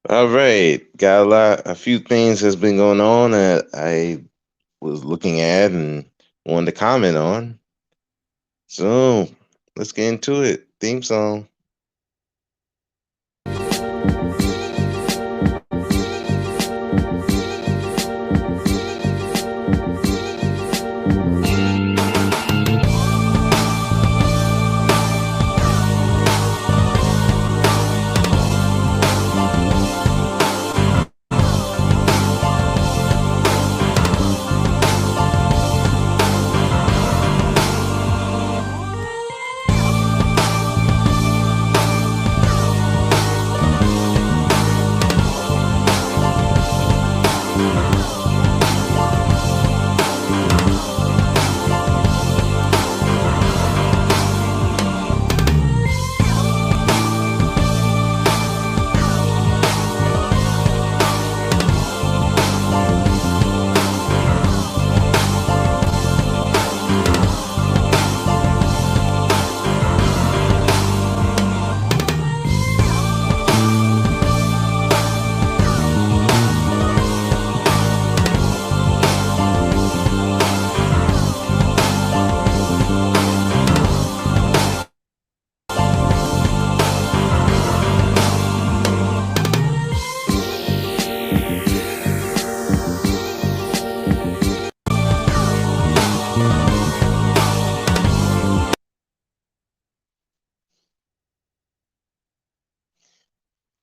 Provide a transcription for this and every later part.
All right, got a few things that's been going on that I was looking at and wanted to comment on. So let's get into it. Theme song.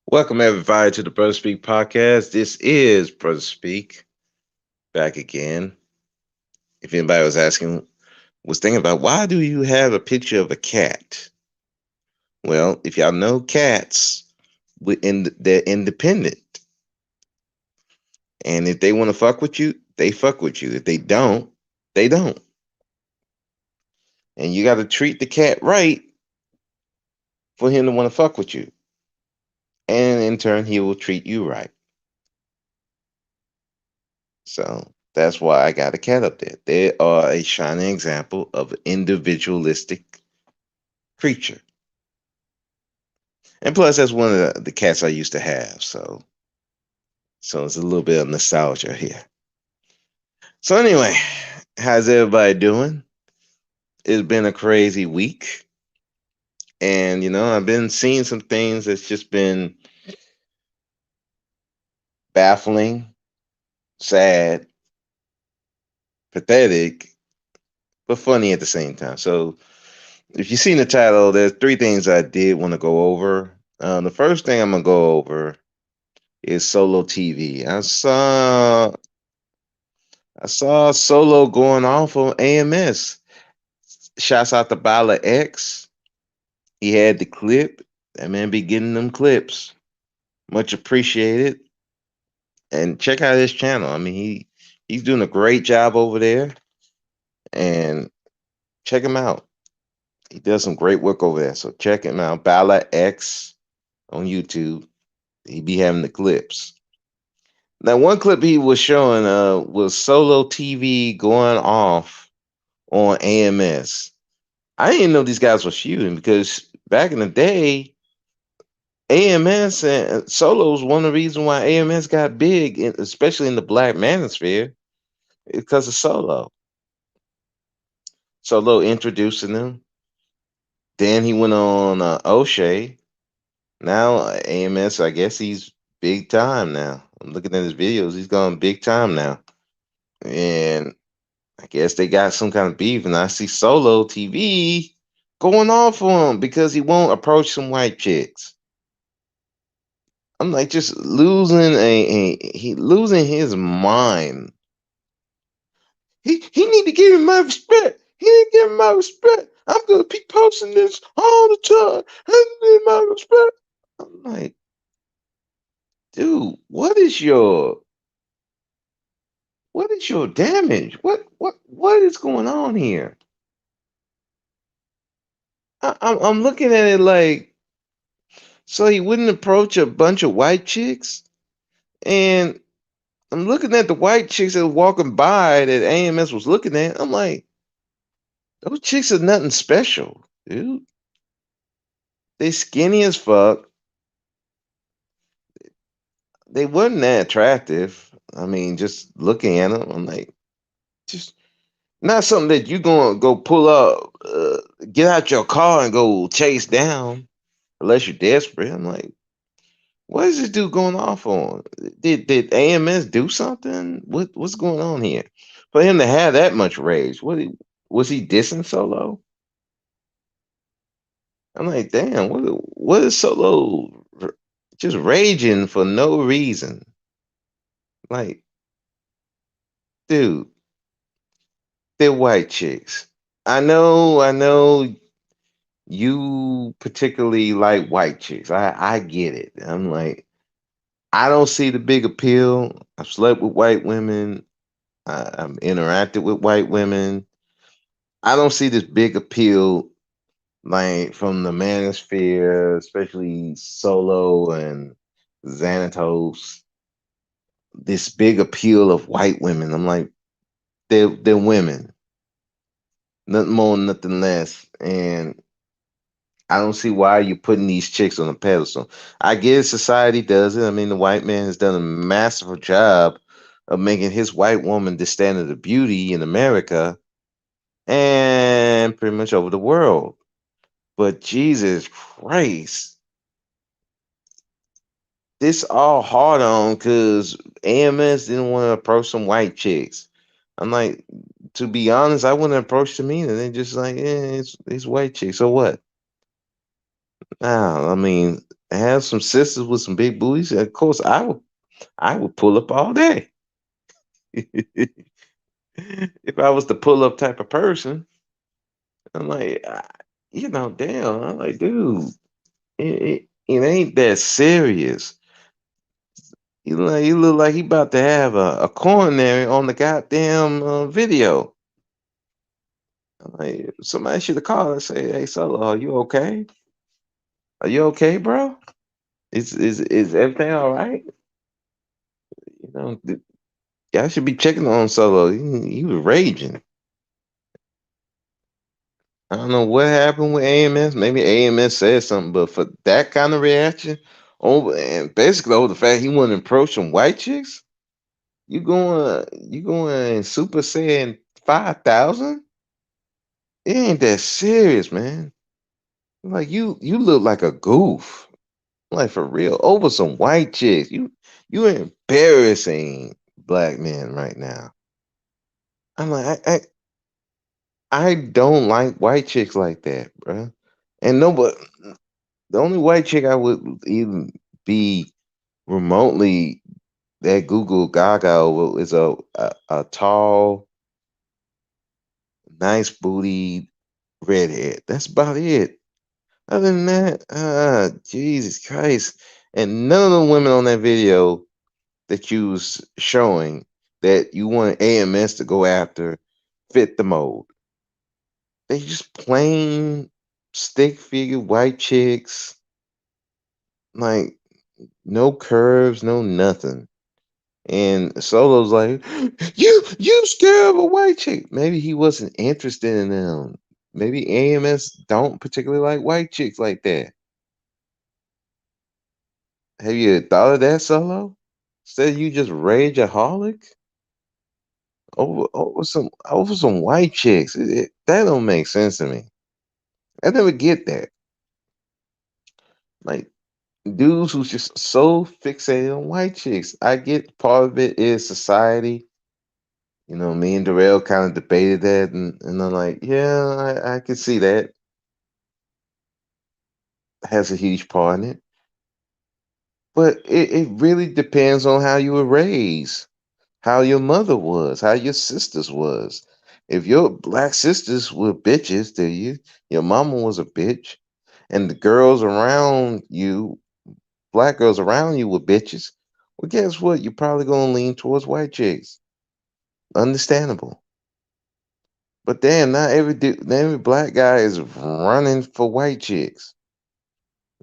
Welcome everybody to the Brother Speak podcast. This is Brother Speak back again. If anybody was thinking about why do you have a picture of a cat? Well, if y'all know cats, they're independent, and if they want to fuck with you, they fuck with you. If they don't, they don't. And you got to treat the cat right for him to want to fuck with you. And in turn, he will treat you right. So that's why I got a cat up there. They are a shining example of an individualistic creature. And plus, that's one of the cats I used to have. So it's a little bit of nostalgia here. So anyway, how's everybody doing? It's been a crazy week. And, I've been seeing some things that's just been baffling, sad, pathetic, but funny at the same time. So, if you've seen the title, there's three things I did want to go over. The first thing I'm gonna go over is Solo TV. I saw Solo going off on AMS. Shouts out to Bala X. He had the clip. That man be getting them clips. Much appreciated. And check out his channel. I mean, he's doing a great job over there. And check him out. He does some great work over there. So check him out. Bala X on YouTube. He be having the clips. Now, one clip he was showing was Solo TV going off on AMS. I didn't know these guys were feuding because back in the day, AMS and Solo was one of the reasons why AMS got big, especially in the Black Manosphere, because of Solo. Solo introducing them. Then he went on O'Shea. Now AMS, I guess he's big time now. I'm looking at his videos. He's gone big time now. And I guess they got some kind of beef, and I see Solo TV going off on him because he won't approach some white chicks. I'm like just he losing his mind. He need to give him my respect. He didn't give him my respect. I'm gonna be posting this all the time. I need my respect. I'm like, dude, what is your damage? What is going on here? I'm looking at it like, so he wouldn't approach a bunch of white chicks, and I'm looking at the white chicks that were walking by that AMS was looking at. I'm like, those chicks are nothing special, dude. They skinny as fuck. they wasn't that attractive. I mean, just looking at them, I'm like, just not something that you gonna go pull up, get out your car and go chase down unless you're desperate. I'm like, what is this dude going off on? Did AMS do something? What's going on here? For him to have that much rage, was he dissing Solo? I'm like, damn, what is Solo just raging for no reason? Like, dude, they're white chicks. I know you particularly like white chicks. I get it. I'm like, I don't see the big appeal. I've slept with white women. I've interacted with white women. I don't see this big appeal like from the manosphere, especially Solo and Xanatos. This big appeal of white women. I'm like, they're women, nothing more, nothing less, and I don't see why you're putting these chicks on a pedestal. I guess society does it. I mean, the white man has done a massive job of making his white woman the standard of beauty in America and pretty much over the world. But Jesus Christ, this all hard on because AMS didn't want to approach some white chicks. I'm like, to be honest, I wouldn't approach them either. They're just like, it's white chicks. So what? Nah, I mean, have some sisters with some big booties. Of course, I would pull up all day. If I was the pull up type of person, I'm like, damn. I'm like, dude, it ain't that serious. You look like he about to have a coronary on the goddamn video. I'm like, somebody should have called and say, "Hey, Solo, are you okay? Are you okay, bro? Is everything all right? You know, y'all should be checking on Solo. He was raging. I don't know what happened with AMS. Maybe AMS said something, but for that kind of reaction, over and basically over the fact he wanted to approach some white chicks, you going Super Saiyan 5,000? It ain't that serious, man. Like you look like a goof. Like for real. Over some white chicks. You embarrassing black men right now. I'm like, I don't like white chicks like that, bruh. And no, but the only white chick I would even be remotely that Google Gaga over is a tall, nice booty redhead. That's about it. Other than that, Jesus Christ. And none of the women on that video that you was showing that you want AMS to go after fit the mold. They just plain stick figure white chicks, like no curves, no nothing. And Solo's like, you scared of a white chick. Maybe he wasn't interested in them. Maybe AMS don't particularly like white chicks like that. Have you thought of that, Solo? Instead, you just rageaholic over some white chicks. That don't make sense to me. I never get that. Like dudes who's just so fixated on white chicks. I get part of it is society. Me and Darrell kind of debated that, and I'm like, yeah, I can see that has a huge part in it. But it really depends on how you were raised, how your mother was, how your sisters was. If your black sisters were bitches to you, your mama was a bitch, and the girls around you, black girls around you were bitches, well, guess what? You're probably gonna lean towards white chicks. Understandable. But damn, not every black guy is running for white chicks.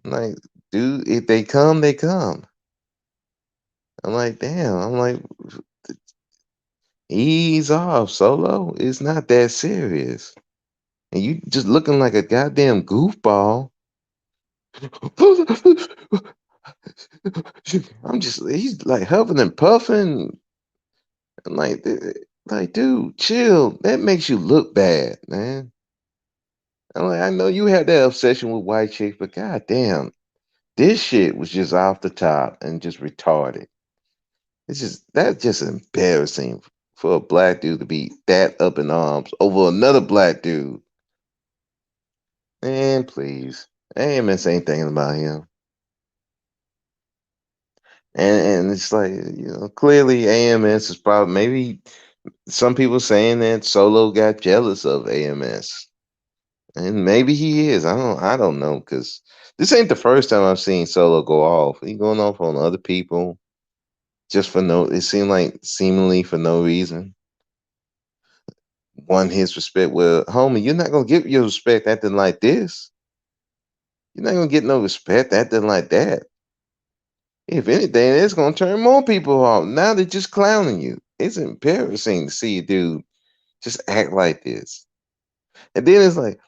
Like, dude, if they come, they come. I'm like, damn. I'm like, ease off, Solo. It's not that serious. And you just looking like a goddamn goofball. I'm just he's like huffing and puffing. I'm like, dude, chill. That makes you look bad, man. I'm like, I know you had that obsession with white chicks, but goddamn, this shit was just off the top and just retarded. It's just that's just embarrassing for a black dude to be that up in arms over another black dude. Man, please. AMS ain't thinking about him. And it's like, clearly AMS is probably maybe some people saying that Solo got jealous of AMS. And maybe he is. I don't know, because this ain't the first time I've seen Solo go off. He going off on other people just for no it seemed like seemingly for no reason. Won his respect. Well, homie, you're not gonna get your respect acting like this. You're not gonna get no respect acting like that. If anything, it's gonna turn more people off. Now they're just clowning you. It's embarrassing to see a dude just act like this. And then it's like,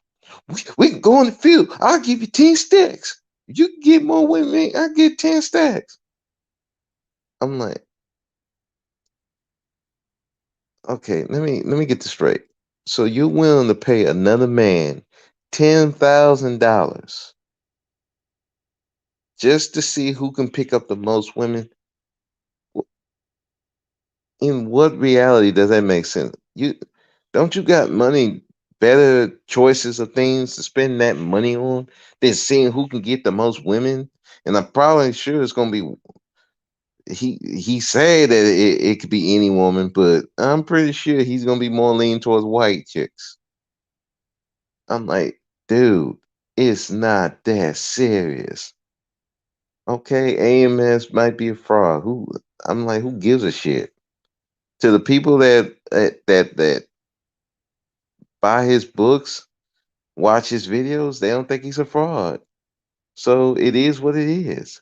we can go in the field. I'll give you 10 stacks. You can get more with me. I get 10 stacks. I'm like, okay, let me get this straight. So you're willing to pay another man $10,000 just to see who can pick up the most women? In what reality does that make sense? You got money, better choices of things to spend that money on than seeing who can get the most women? And I'm probably sure it's gonna be he said that it could be any woman, but I'm pretty sure he's gonna be more lean towards white chicks. I'm like, dude, it's not that serious. Okay, AMS might be a fraud. I'm like, who gives a shit? To the people that buy his books, watch his videos, they don't think he's a fraud. So it is what it is.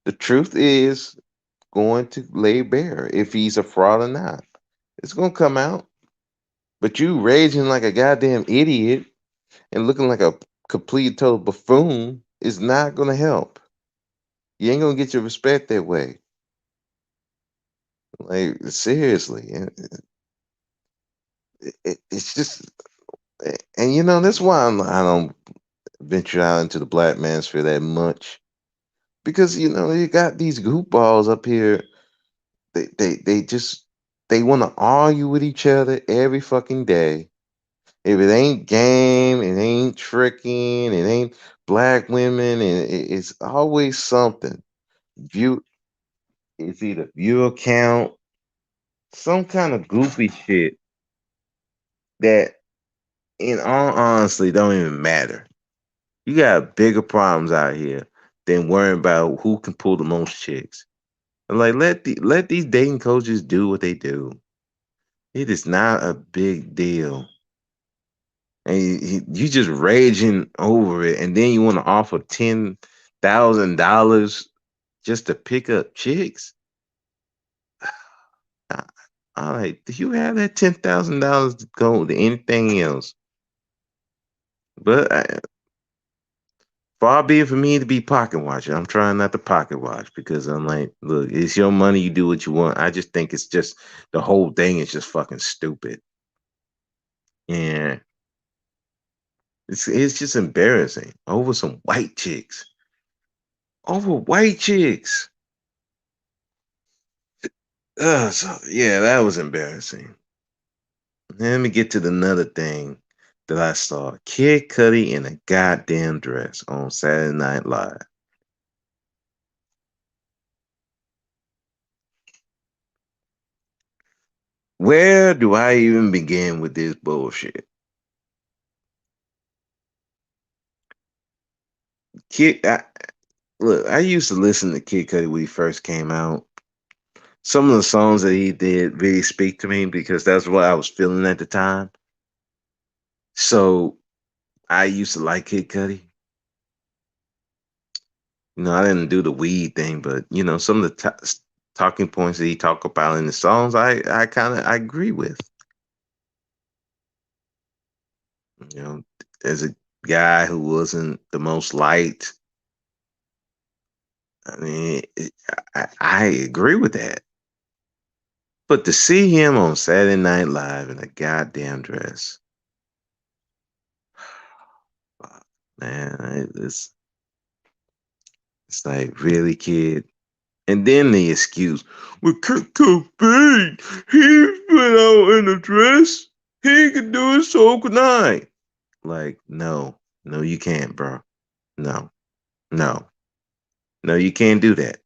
The truth is going to lay bare if he's a fraud or not. It's gonna come out. But you raging like a goddamn idiot and looking like a complete total buffoon is not gonna help. You ain't gonna get your respect that way. Like seriously, and it's just, and that's why I don't venture out into the black manosphere that much, because you got these goofballs up here. They just they want to argue with each other every fucking day. If it ain't game, it ain't tricking, it ain't black women, and it's always something. View it's either viewer count, some kind of goofy shit that, in all honesty, don't even matter. You got bigger problems out here than worrying about who can pull the most chicks. Like let these dating coaches do what they do. It is not a big deal. And you just raging over it, and then you want to offer $10,000 just to pick up chicks. I, I like, do you have that $10,000 to go to anything else? But far be it for me to be pocket watching. I'm trying not to pocket watch because I'm like, look, it's your money. You do what you want. I just think it's just the whole thing is just fucking stupid. Yeah, it's just embarrassing over some white chicks. Over white chicks. So yeah, that was embarrassing. Let me get to the another thing that I saw. Kid Cudi in a goddamn dress on Saturday Night Live. Where do I even begin with this bullshit? Kid, look, I used to listen to Kid Cudi when he first came out. Some of the songs that he did really speak to me because that's what I was feeling at the time. So I used to like Kid Cudi. I didn't do the weed thing, but some of the talking points that he talk about in the songs, I kind of I agree with. You know, as a guy who wasn't the most liked, I mean, I agree with that. But to see him on Saturday Night Live in a goddamn dress, fuck, man, it's like really, kid. And then the excuse, well, Kurt Cobain, he went out in a dress. He could do it, so could I. Like, no, no, you can't, bro. No, no, no, you can't do that.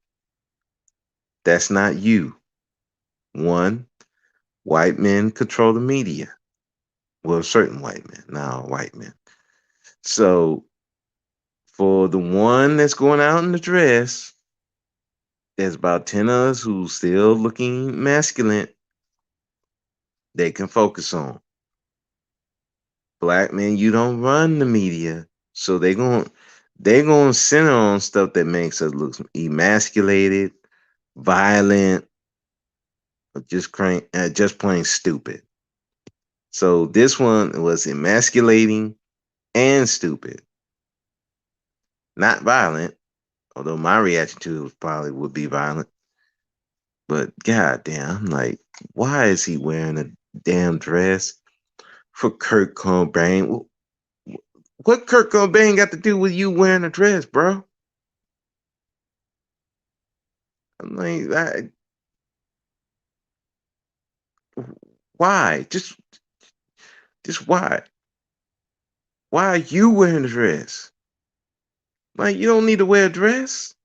That's not you. One, white men control the media. Well, certain white men, not all white men. So for the one that's going out in the dress, there's about 10 of us who's still looking masculine they can focus on. Black men, you don't run the media. So they gonna center on stuff that makes us look emasculated, violent, or just plain stupid. So this one was emasculating and stupid, not violent. Although my reaction to it probably would be violent. But goddamn, I'm like, why is he wearing a damn dress for Kurt Cobain? What Kurt Cobain got to do with you wearing a dress, bro? I'm like, why? Just why? Why are you wearing a dress? Like, you don't need to wear a dress.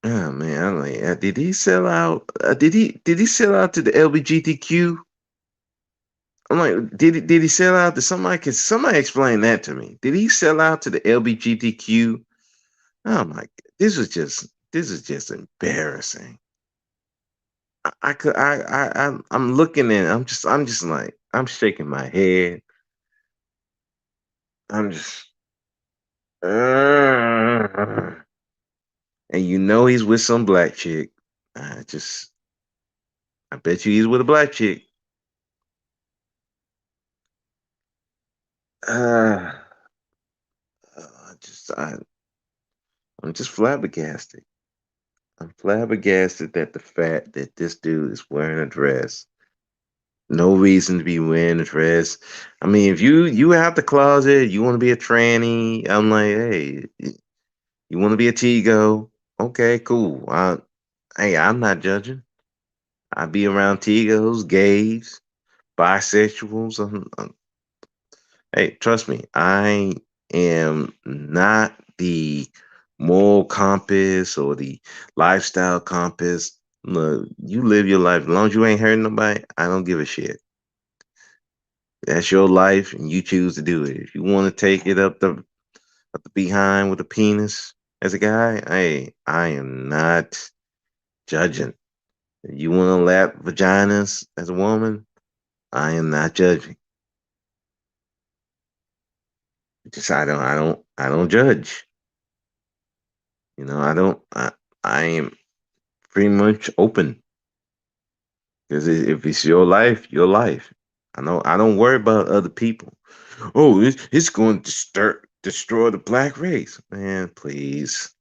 Oh man, I'm like, did he sell out? Did he sell out to the LGBTQ? I'm like, did he sell out to somebody? Can somebody explain that to me? Did he sell out to the LGBTQ? Oh my, this is just embarrassing. I could I'm looking at it, I'm just like I'm shaking my head. I'm just uh, and you know he's with some black chick. I bet you he's with a black chick. Uh, I'm just flabbergasted. I'm flabbergasted that the fact that this dude is wearing a dress. No reason to be wearing a dress. I mean, if you out the closet, you want to be a tranny. I'm like, hey, you want to be a Tigo? Okay, cool. Hey, I'm not judging. I be around Tigos, gays, bisexuals. Hey, trust me, I am not the moral compass or the lifestyle compass. Look, you live your life. As long as you ain't hurting nobody, I don't give a shit. That's your life, and you choose to do it. If you want to take it up the behind with a penis as a guy, hey, I am not judging. If you want to lap vaginas as a woman, I am not judging. Just I don't judge. I don't. I am pretty much open because if it's your life, your life. I don't worry about other people. Oh, it's going to destroy the black race, man. Please,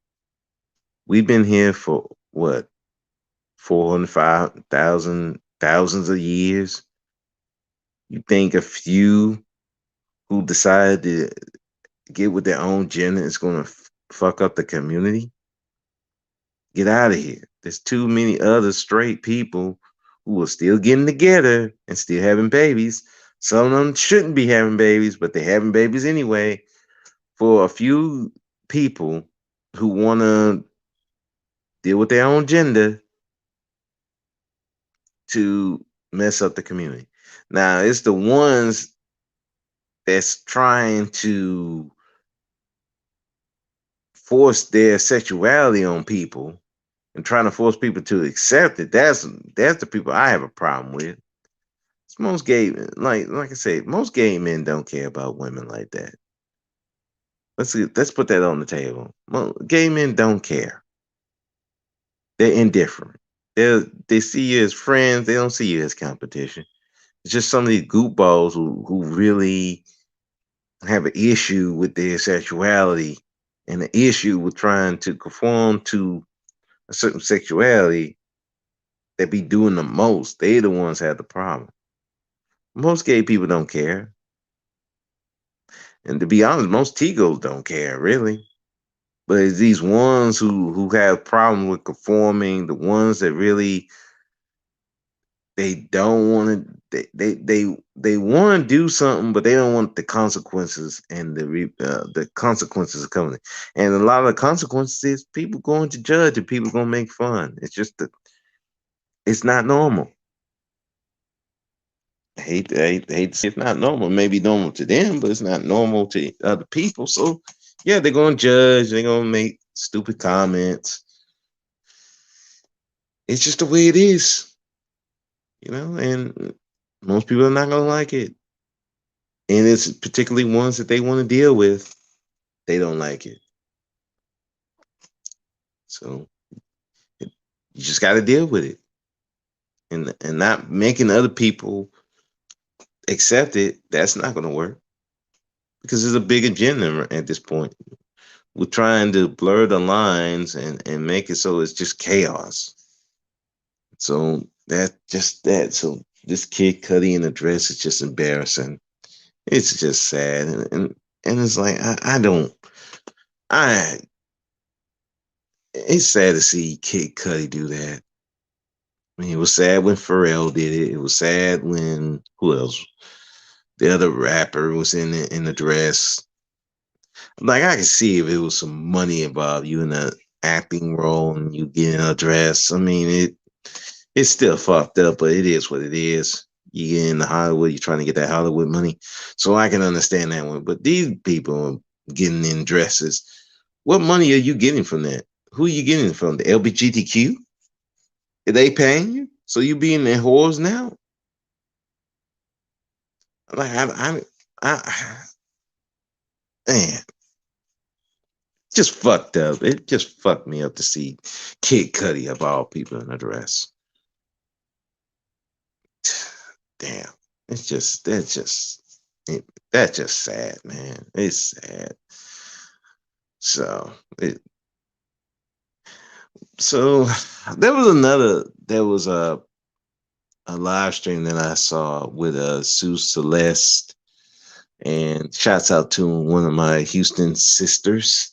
we've been here for what 405,000 thousands of years. You think a few who decide to get with their own gender is going to fuck up the community? Get out of here. There's too many other straight people who are still getting together and still having babies. Some of them shouldn't be having babies, but they're having babies anyway. For a few people who want to deal with their own gender to mess up the community. Now, it's the ones that's trying to force their sexuality on people and trying to force people to accept it. That's the people I have a problem with. It's most gay, like I said, most gay men don't care about women like that. Let's put that on the table. Gay men don't care. They're indifferent. They see you as friends. They don't see you as competition. It's just some of these goopballs who really have an issue with their sexuality And the issue with trying to conform to a certain sexuality, they be doing the most. They the ones have the problem. Most gay people don't care. And to be honest, most Tigos don't care, really. But it's these ones who have problems with conforming, the ones that really they don't want to they want to do something, but they don't want the consequences and the consequences of coming. And a lot of the consequences is people going to judge and people going to make fun. It's just that it's not normal. I hate to say it's not normal. It may be normal to them, but it's not normal to other people. So yeah, they're going to judge. They're going to make stupid comments. It's just the way it is, and most people are not going to like it. And it's particularly ones that they want to deal with. They don't like it. So you just got to deal with it, and not making other people accept it. That's not going to work because there's a big agenda at this point. We're trying to blur the lines and make it so it's just chaos. So that. So this kid Cudi in a dress is just embarrassing. It's just sad, and it's like I don't I. It's sad to see Kid Cudi do that. I mean, it was sad when Pharrell did it. It was sad when who else? The other rapper was in the dress. Like I could see if it was some money involved, you in a acting role and you get in a dress. I mean, it's still fucked up, but it is what it is. You get into Hollywood, you're trying to get that Hollywood money, so I can understand that one. But these people getting in dresses, what money are you getting from that? Who are you getting it from? The LBGTQ? Are they paying you? So you being their whores now? Like I man, just fucked up. It just fucked me up to see Kid Cudi of all people in a dress. Damn, it's just it, that's just sad, man. It's sad. So it so there was a live stream that I saw with Sue Celeste, and shouts out to one of my Houston sisters.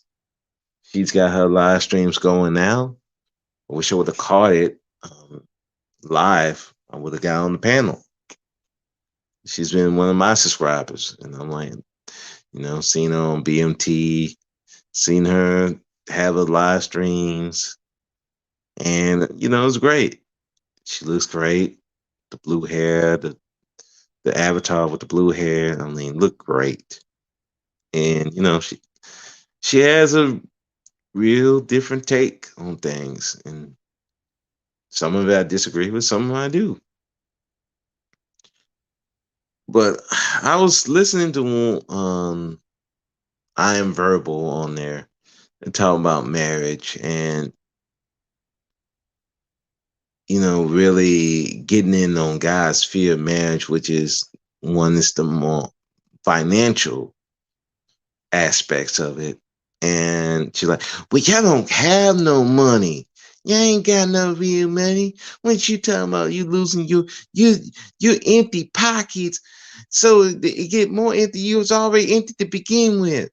She's got her live streams going now. I wish I would have caught it live. I would have got on the panel. She's been one of my subscribers, and I'm like, seen her on BMT, seen her have her live streams, and it's great. She looks great. The blue hair, the avatar with the blue hair. I mean, look great. And she has a real different take on things, and some of it I disagree with, some of it I do. But I was listening to I Am Verbal on there and talking about marriage and really getting in on God's fear of marriage, which is one is the more financial aspects of it. And she's like, well, y'all don't have no money. You ain't got no real money. What you talking about? You losing your empty pockets. So it get more empty. You was already empty to begin with.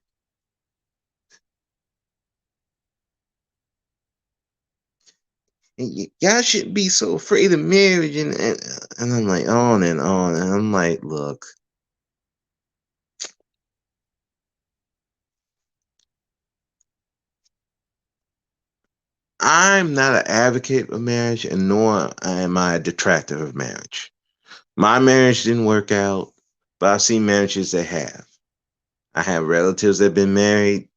And y'all shouldn't be so afraid of marriage. And I'm like, on and on. And I'm like, look, I'm not an advocate of marriage, and nor am I a detractor of marriage. My marriage didn't work out, but I've seen marriages that have. I have relatives that have been married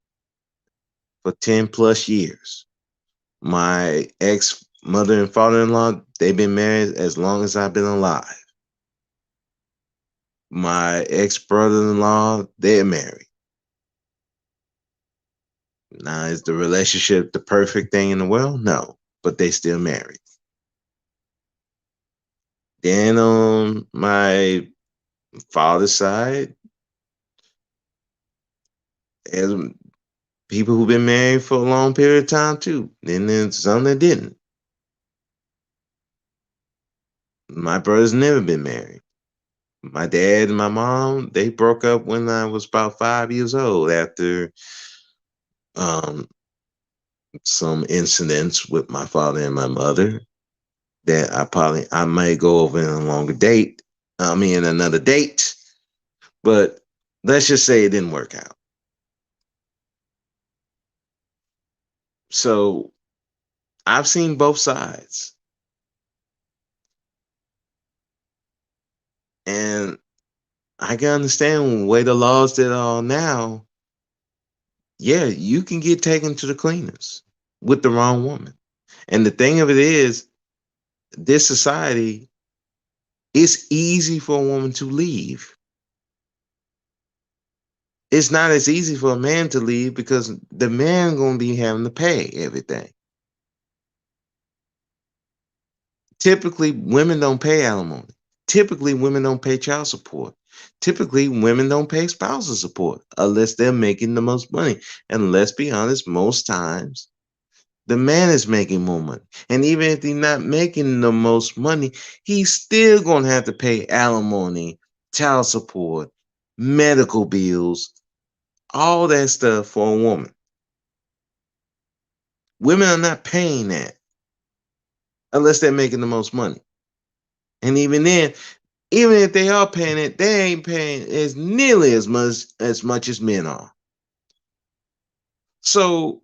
for 10 plus years. My ex mother and father in law, they've been married as long as I've been alive. My ex brother in law, they're married. Now, is the relationship the perfect thing in the world? No, but they still married. Then on my father's side, People who've been married for a long period of time too. Then there's some that didn't. My brother's never been married. My dad and my mom, they broke up when I was about 5 years old after um, some incidents with my father and my mother that I may go over in a longer date. I mean, another date, but let's just say it didn't work out. So I've seen both sides, and I can understand the way the laws that are now. Yeah, you can get taken to the cleaners with the wrong woman. And the thing of it is, this society, it's easy for a woman to leave. It's not as easy for a man to leave because the man gonna be having to pay everything. Typically, women don't pay alimony. Typically, women don't pay child support. Typically, women don't pay spousal support unless they're making the most money. And let's be honest, most times the man is making more money. And even if he's not making the most money, he's still going to have to pay alimony, child support, medical bills, all that stuff for a woman. Women are not paying that unless they're making the most money. And even then, even if they are paying it, they ain't paying as nearly as much as men are. So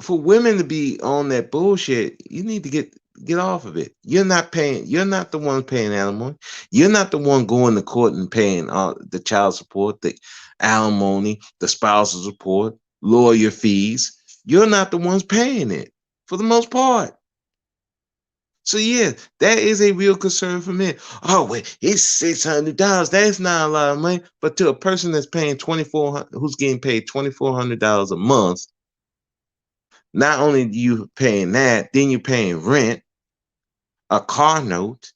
for women to be on that bullshit, you need to get off of it. You're not paying. You're not the one paying alimony. You're not the one going to court and paying the child support, the alimony, the spousal support, lawyer fees. You're not the ones paying it for the most part. So yeah, that is a real concern for me. Oh wait, it's $600. That's not a lot of money, but to a person that's paying who's getting paid $2,400 a month, not only do you paying that, then you're paying rent, a car note,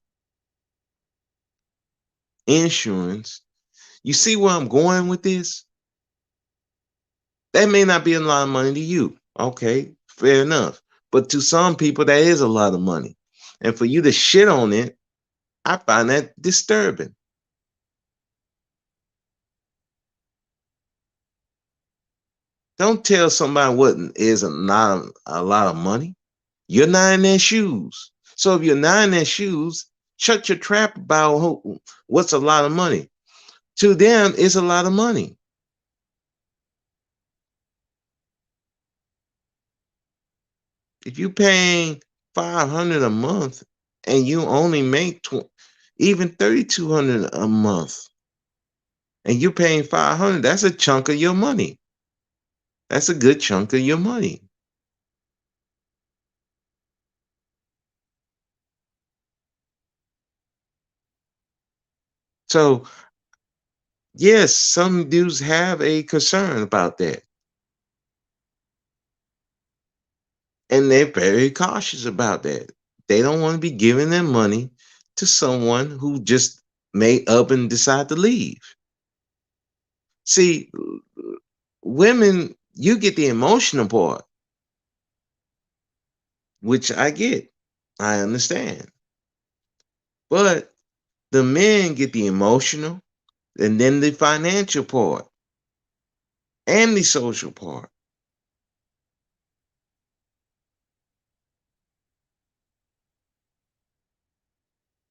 insurance. You see where I'm going with this? That may not be a lot of money to you. Okay, fair enough. But to some people, that is a lot of money. And for you to shit on it, I find that disturbing. Don't tell somebody what is not a lot of money. You're not in their shoes. So if you're not in their shoes, shut your trap about what's a lot of money. To them, it's a lot of money. If you paying 500 a month and you only make even 3,200 a month, and you're paying 500, that's a chunk of your money. That's a good chunk of your money. So yes, some dudes have a concern about that, and they're very cautious about that. They don't want to be giving their money to someone who just may up and decide to leave. See, women, you get the emotional part, which I get. I understand. But the men get the emotional and then the financial part and the social part.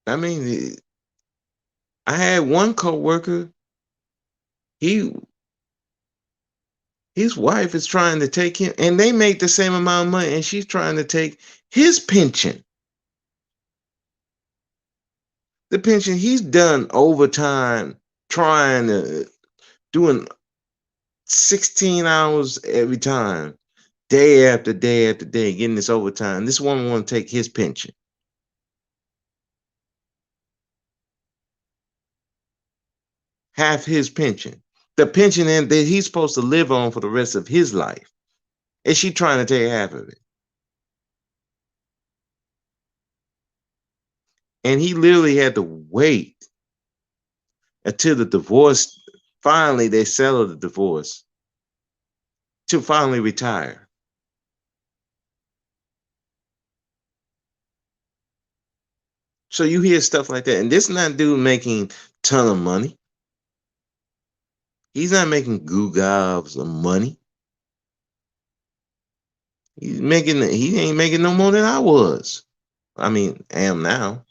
I mean, I had one coworker, he his wife is trying to take him, and they make the same amount of money, and she's trying to take his pension. The pension he's done overtime, trying to doing 16 hours every time, day after day after day, getting this overtime. This woman want to take his pension, half his pension, the pension that he's supposed to live on for the rest of his life, and she trying to take half of it. And he literally had to wait until the divorce. Finally, they settled the divorce to finally retire. So you hear stuff like that, and this not dude making ton of money. He's not making goo gobs of money. He ain't making no more than I was. I mean, am now.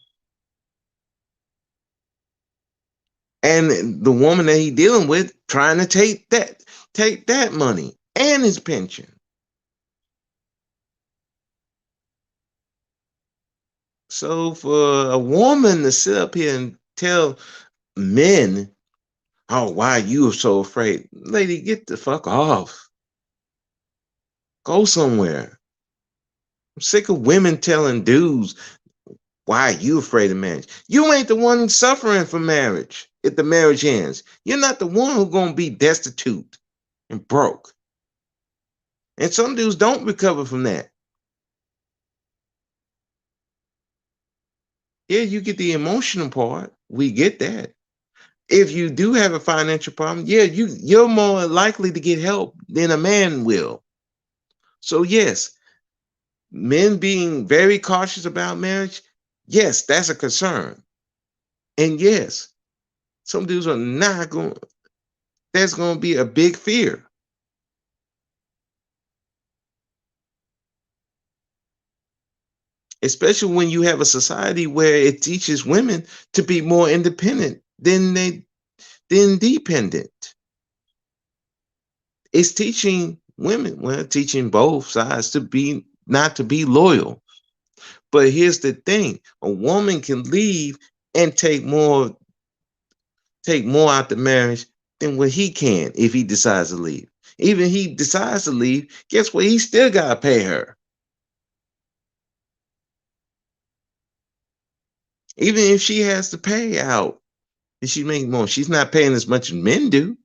And the woman that he dealing with trying to take that money and his pension. So for a woman to sit up here and tell men, "Oh, why you so afraid?" Lady, get the fuck off. Go somewhere. I'm sick of women telling dudes, "Why are you afraid of marriage?" You ain't the one suffering from marriage if the marriage ends. You're not the one who's gonna be destitute and broke. And some dudes don't recover from that. Yeah, you get the emotional part. We get that. If you do have a financial problem, yeah, you're more likely to get help than a man will. So yes, men being very cautious about marriage, yes, that's a concern. And yes, some dudes are not going, that's going to be a big fear, especially when you have a society where it teaches women to be more independent than dependent. It's teaching women, well, teaching both sides to be not to be loyal. But here's the thing: a woman can leave and take more out the marriage than what he can if he decides to leave. Even if he decides to leave, guess what? He still gotta pay her. Even if she has to pay out, and she make more, she's not paying as much as men do.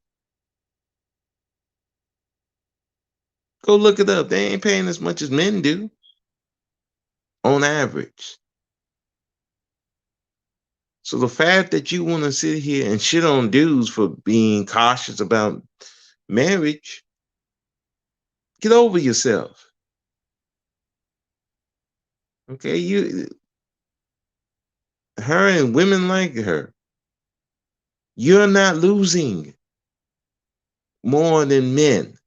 Go look it up. They ain't paying as much as men do on average. So the fact that you want to sit here and shit on dudes for being cautious about marriage, get over yourself. Okay, her and women like her, you're not losing more than men.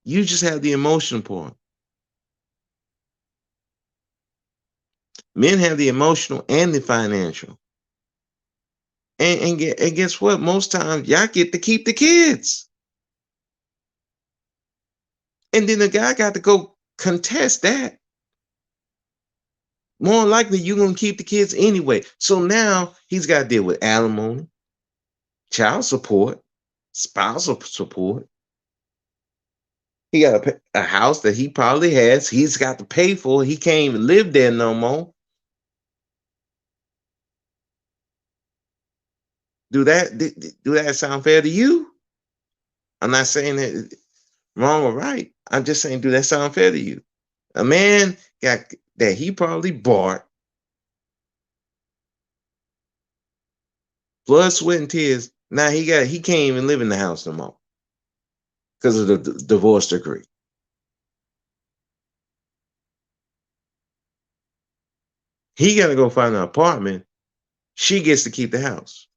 You just have the emotional part. Men have the emotional and the financial. And guess what? Most times y'all get to keep the kids. And then the guy got to go contest that. More likely you're gonna keep the kids anyway. So now he's got to deal with alimony, child support, spousal support. He got a house that he probably has. He's got to pay for. He can't even live there no more. Do that sound fair to you? I'm not saying that wrong or right. I'm just saying, do that sound fair to you? A man got that he probably bought, blood, sweat, and tears. Now he can't even live in the house no more because of the divorce decree. He got to go find an apartment. She gets to keep the house,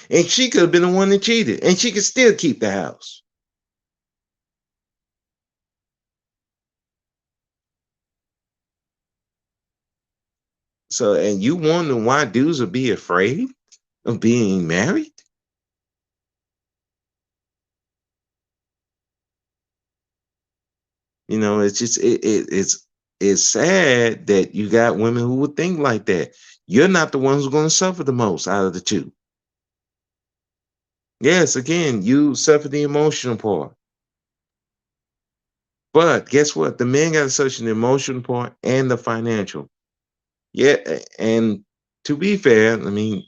and she could have been the one that cheated, and she could still keep the house. So, and you wonder why dudes would be afraid of being married? It's just it's sad that you got women who would think like that. You're not the one who's going to suffer the most out of the two. Yes, again, you suffer the emotional part. But guess what? The men got such an emotional part and the financial. Yeah, and to be fair, I mean,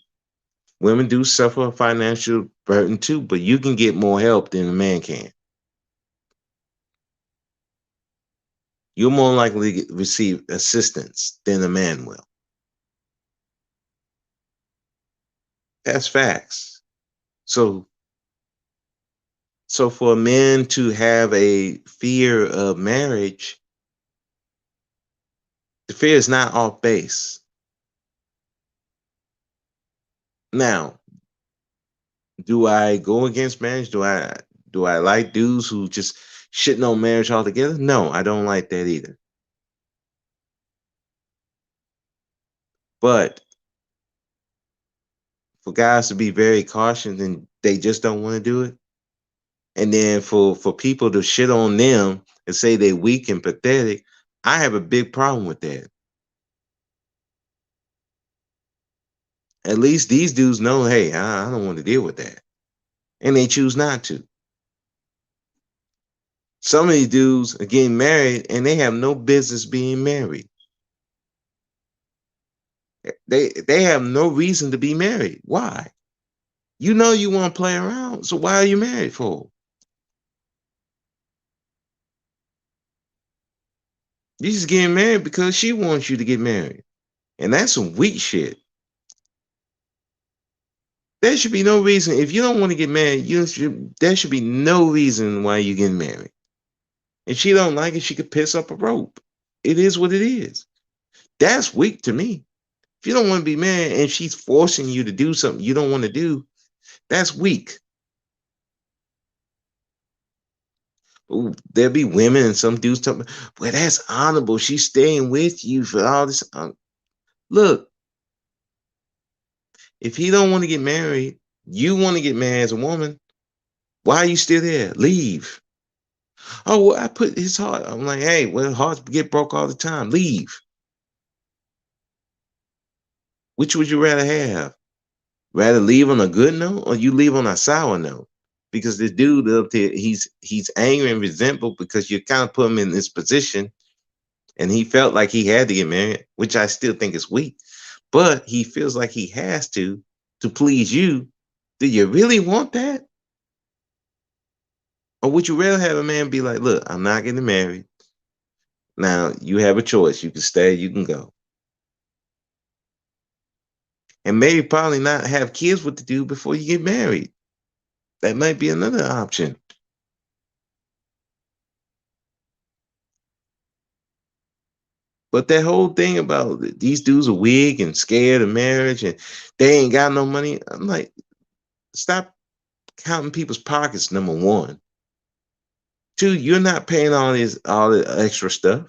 women do suffer a financial burden too, but you can get more help than a man can. You're more likely to receive assistance than a man will. That's facts. So So for men to have a fear of marriage, the fear is not off base. Now, do I go against marriage? Do I like dudes who just shitting on marriage altogether? No, I don't like that either. But for guys to be very cautious and they just don't want to do it, and then for people to shit on them and say they're weak and pathetic, I have a big problem with that. At least these dudes know, hey, I don't want to deal with that, and they choose not to. Some of these dudes are getting married and they have no business being married. They have no reason to be married. Why? You know you want to play around, so why are you married for? You just getting married because she wants you to get married, and that's some weak shit. There should be no reason if you don't want to get married. There should be no reason why you getting married. If she don't like it, she could piss up a rope. It is what it is. That's weak to me. If you don't want to be married and she's forcing you to do something you don't want to do, that's weak. Ooh, there be women and some dudes talking, well, that's honorable. She's staying with you for all this. Look, if he don't want to get married, you want to get married as a woman, why are you still there? Leave. Oh, well, I put his heart. I'm like, hey, well, hearts get broke all the time. Leave. Which would you rather have? Rather leave on a good note or you leave on a sour note? Because this dude up there, he's angry and resentful because you kind of put him in this position and he felt like he had to get married, which I still think is weak. But he feels like he has to please you. Do you really want that? Or would you rather have a man be like, look, I'm not getting married. Now you have a choice. You can stay, you can go. And maybe probably not have kids with the dude before you get married. That might be another option. But that whole thing about these dudes are weak and scared of marriage and they ain't got no money, I'm like, stop counting people's pockets, number one. Two, you're not paying all the extra stuff.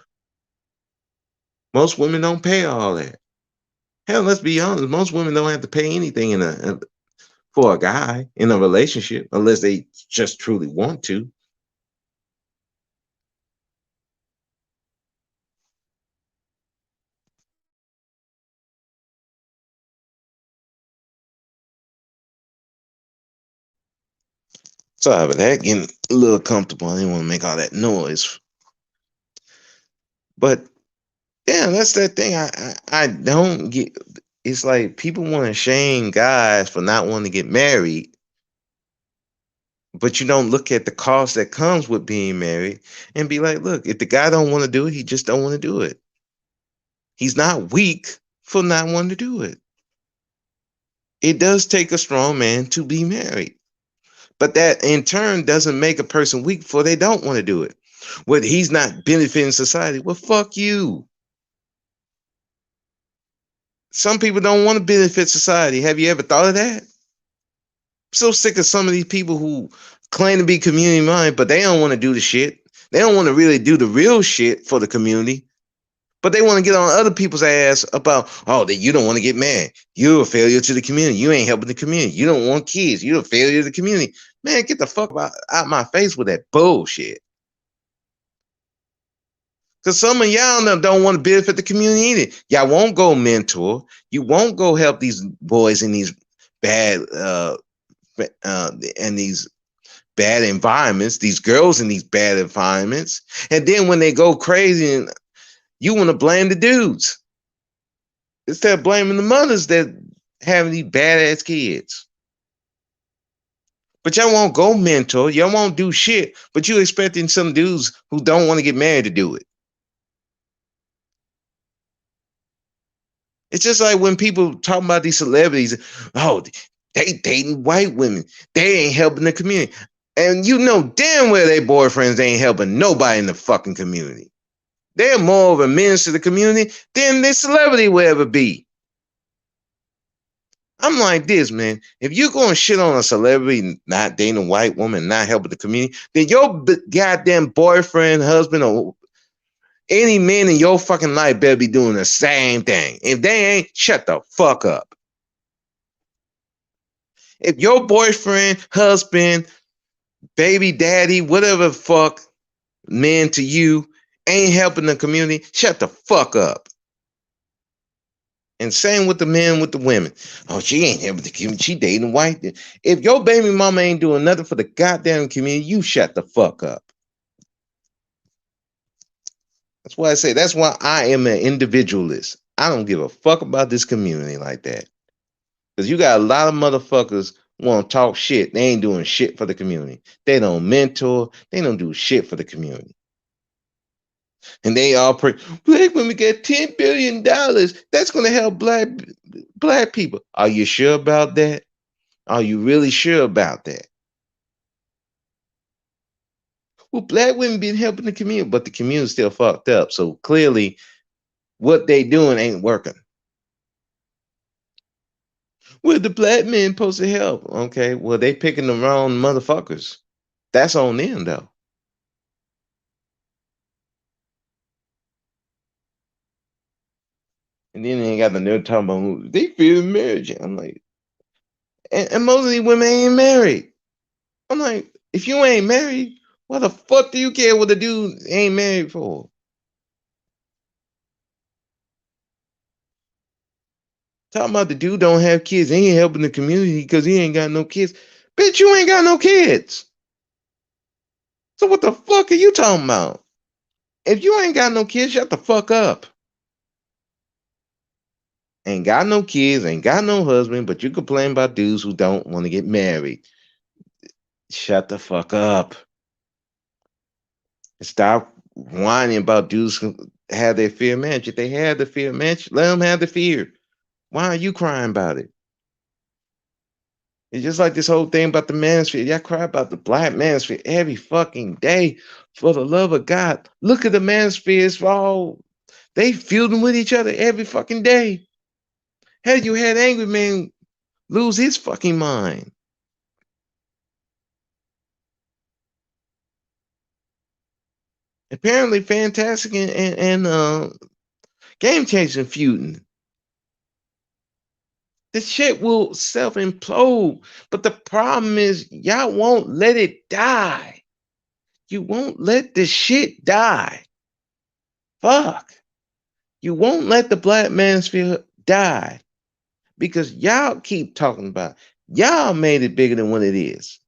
Most women don't pay all that. Hell, let's be honest, most women don't have to pay anything for a guy in a relationship unless they just truly want to. Sorry about that, getting a little comfortable. I didn't want to make all that noise. But yeah, that's that thing. I don't get. It's like people want to shame guys for not wanting to get married, but you don't look at the cost that comes with being married and be like, look, if the guy don't want to do it, he just don't want to do it. He's not weak for not wanting to do it. It does take a strong man to be married, but that in turn doesn't make a person weak for they don't want to do it. Whether he's not benefiting society, well, fuck you. Some people don't want to benefit society. Have you ever thought of that? I'm so sick of some of these people who claim to be community minded, but they don't want to do the shit. They don't want to really do the real shit for the community, but they want to get on other people's ass about, oh, that you don't want to get married. You're a failure to the community. You ain't helping the community. You don't want kids. You're a failure to the community. Man, get the fuck out my face with that bullshit. Because some of y'all don't want to benefit the community either. Y'all won't go mentor. You won't go help these boys in these bad and these bad environments, these girls in these bad environments. And then when they go crazy, and you want to blame the dudes instead of blaming the mothers that having these badass kids. But y'all won't go mentor. Y'all won't do shit. But you expecting some dudes who don't want to get married to do it. It's just like when people talk about these celebrities, oh, they dating white women. They ain't helping the community. And you know damn well their boyfriends ain't helping nobody in the fucking community. They're more of a menace to the community than this celebrity will ever be. I'm like this, man. If you're going to shit on a celebrity not dating a white woman, not helping the community, then your goddamn boyfriend, husband, or any man in your fucking life better be doing the same thing. If they ain't, shut the fuck up. If your boyfriend, husband, baby daddy, whatever the fuck, man to you, ain't helping the community, shut the fuck up. And same with the men with the women. Oh, she ain't helping the community. She dating white. If your baby mama ain't doing nothing for the goddamn community, you shut the fuck up. That's why I say that's why I am an individualist. I don't give a fuck about this community like that. Because you got a lot of motherfuckers want to talk shit. They ain't doing shit for the community. They don't mentor. They don't do shit for the community. And they all pray, black women get $10 billion. That's going to help black people. Are you sure about that? Are you really sure about that? Well, black women been helping the community, but the community still fucked up. So clearly what they doing ain't working. Well, the black men supposed to help. Okay, well, they picking the wrong motherfuckers. That's on them, though. And then they ain't got the nerve talking about they feel marriage. I'm like, and most of these women ain't married. I'm like, if you ain't married, why the fuck do you care what the dude ain't married for? Talking about the dude don't have kids, he ain't helping the community because he ain't got no kids. Bitch, you ain't got no kids. So what the fuck are you talking about? If you ain't got no kids, shut the fuck up. Ain't got no kids, ain't got no husband, but you complain about dudes who don't want to get married. Shut the fuck up. Stop whining about dudes who have their fear managed. If they have the fear managed, let them have the fear. Why are you crying about it? It's just like this whole thing about the manosphere. Y'all cry about the black manosphere every fucking day. For the love of God, look at the manospheres for all they feuding with each other every fucking day. Hell, you had Angry Man lose his fucking mind. Apparently, Fantastic and Game Changing feuding. This shit will self implode. But the problem is, y'all won't let it die. You won't let the shit die. Fuck. You won't let the black manosphere die because y'all keep talking about it. Y'all made it bigger than what it is.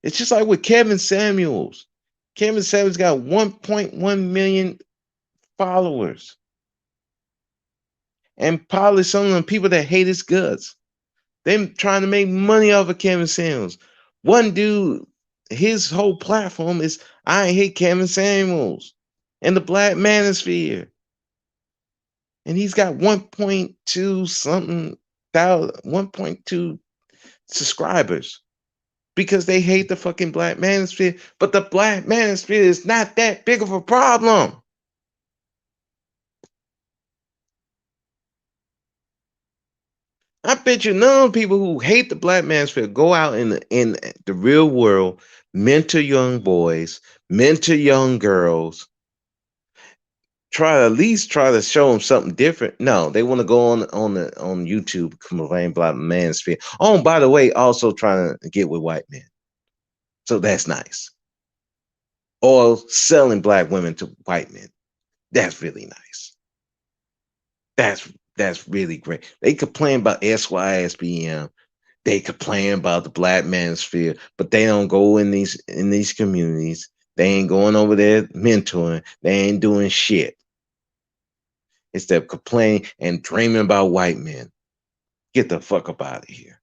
It's just like with Kevin Samuels. Kevin Samuels got 1.1 million followers. And probably some of them people that hate his guts. They trying to make money off of Kevin Samuels. One dude, his whole platform is I hate Kevin Samuels and the black manosphere. And he's got 1.2 something thousand, 1.2 subscribers because they hate the fucking black manosphere. But the black manosphere is not that big of a problem. I bet you none of the people who hate the black manosphere go out in the real world, mentor young boys, mentor young girls, try to at least try to show them something different. No, they want to go on YouTube complain about manosphere. Oh, and by the way, also trying to get with white men. So that's nice. Or selling black women to white men. That's really nice. That's really great. They complain about SYSBM. They complain about the black manosphere, but they don't go in these communities. They ain't going over there mentoring. They ain't doing shit. Instead of complaining and dreaming about white men. Get the fuck up out of here.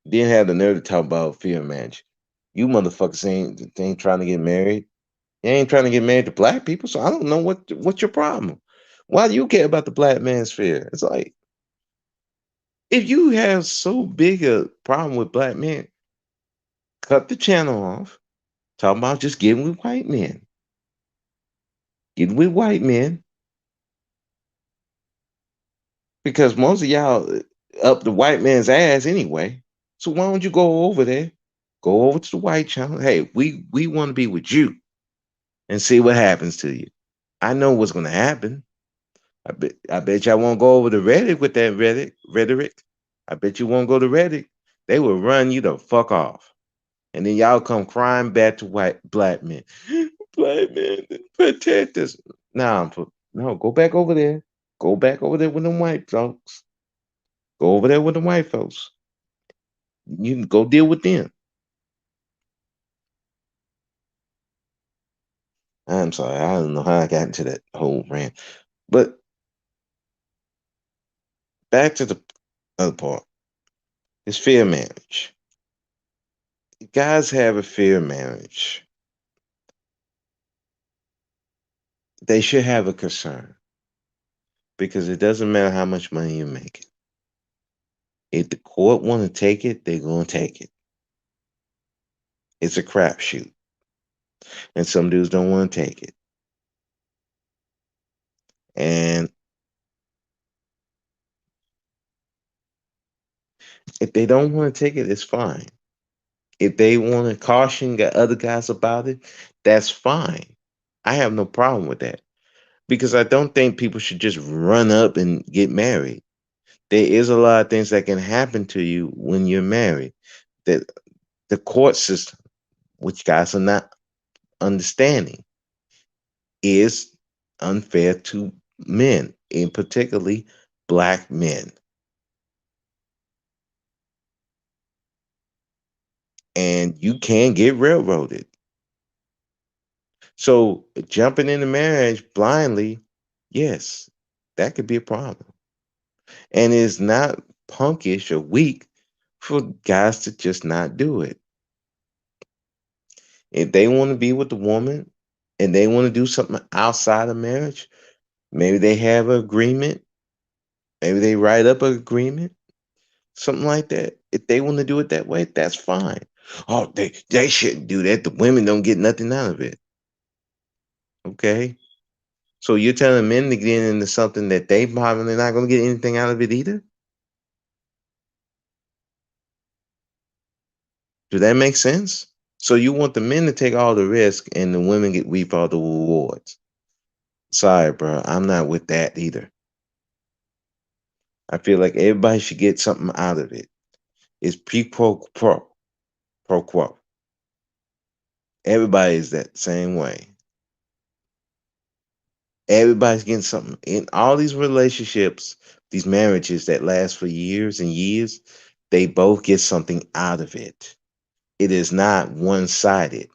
Then have the nerve to talk about fear marriage. You motherfuckers ain't trying to get married. You ain't trying to get married to black people, so I don't know what's your problem. Why do you care about the black man's fear? It's like If you have so big a problem with black men, cut the channel off. Talk about just getting with white men. Getting with white men because most of y'all up the white man's ass anyway. So why don't you go over there? Go over to the white channel. Hey, we want to be with you and see what happens to you. I know what's gonna happen. I bet y'all won't go over to Reddit with that rhetoric. I bet you won't go to Reddit. They will run you the fuck off. And then y'all come crying back to white black men. Black men protect us. Nah, no, go back over there. Go back over there with them white folks. Go over there with the white folks. You can go deal with them. I'm sorry, I don't know how I got into that whole rant. But back to the other part. It's fear marriage. If guys have a fear marriage, they should have a concern because it doesn't matter how much money you make. If the court want to take it, they're gonna take it. It's a crapshoot, and some dudes don't want to take it. And if they don't want to take it, it's fine. If they want to caution other guys about it, that's fine. I have no problem with that because I don't think people should just run up and get married. There is a lot of things that can happen to you when you're married. That the court system, which guys are not understanding, is unfair to men, in particularly black men. And you can get railroaded. So jumping into marriage blindly, yes, that could be a problem. And it's not punkish or weak for guys to just not do it. If they want to be with the woman and they want to do something outside of marriage, maybe they have an agreement, maybe they write up an agreement, something like that. If they want to do it that way, that's fine. Oh, they shouldn't do that. The women don't get nothing out of it. Okay. So you're telling men to get into something that they probably not going to get anything out of it either? Do that make sense? So you want the men to take all the risk and the women get reap all the rewards. Sorry, bro. I'm not with that either. I feel like everybody should get something out of it. It's pro quo. Everybody is that same way. Everybody's getting something in all these relationships, these marriages that last for years and years. They both get something out of it. It is not one sided.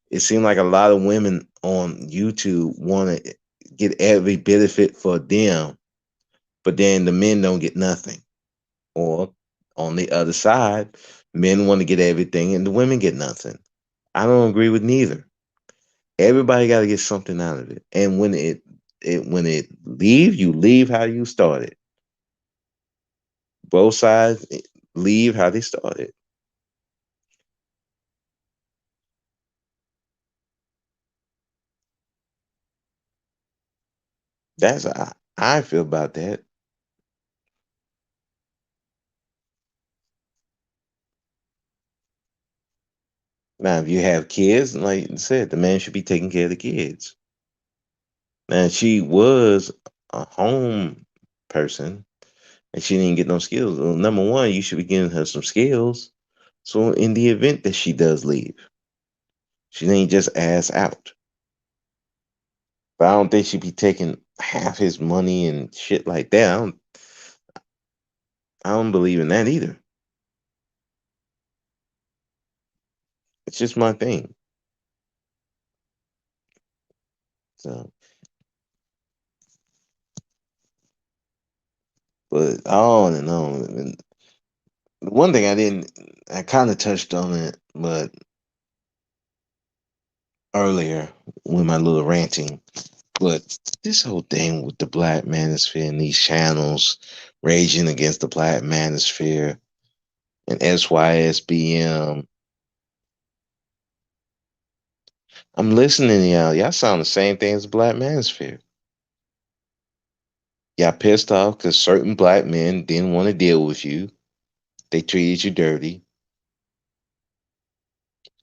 It seemed like a lot of women on YouTube want to get every benefit for them, but then the men don't get nothing. Or on the other side, men want to get everything and the women get nothing. I don't agree with neither. Everybody got to get something out of it. And when it leave, you leave how you started. Both sides leave how they started. That's how I feel about that. Now, if you have kids, like I said, the man should be taking care of the kids. Now, she was a home person and she didn't get no skills. Well, number one, you should be giving her some skills. So, in the event that she does leave, she ain't just ass out. But I don't think she'd be taking half his money and shit like that. I don't believe in that either. It's just my thing. So, but on and on. And one thing I kind of touched on it, but earlier with my little ranting. But this whole thing with the black manosphere and these channels raging against the black manosphere and SYSBM. I'm listening to y'all. Y'all sound the same thing as the black manosphere. Y'all pissed off because certain black men didn't want to deal with you. They treated you dirty.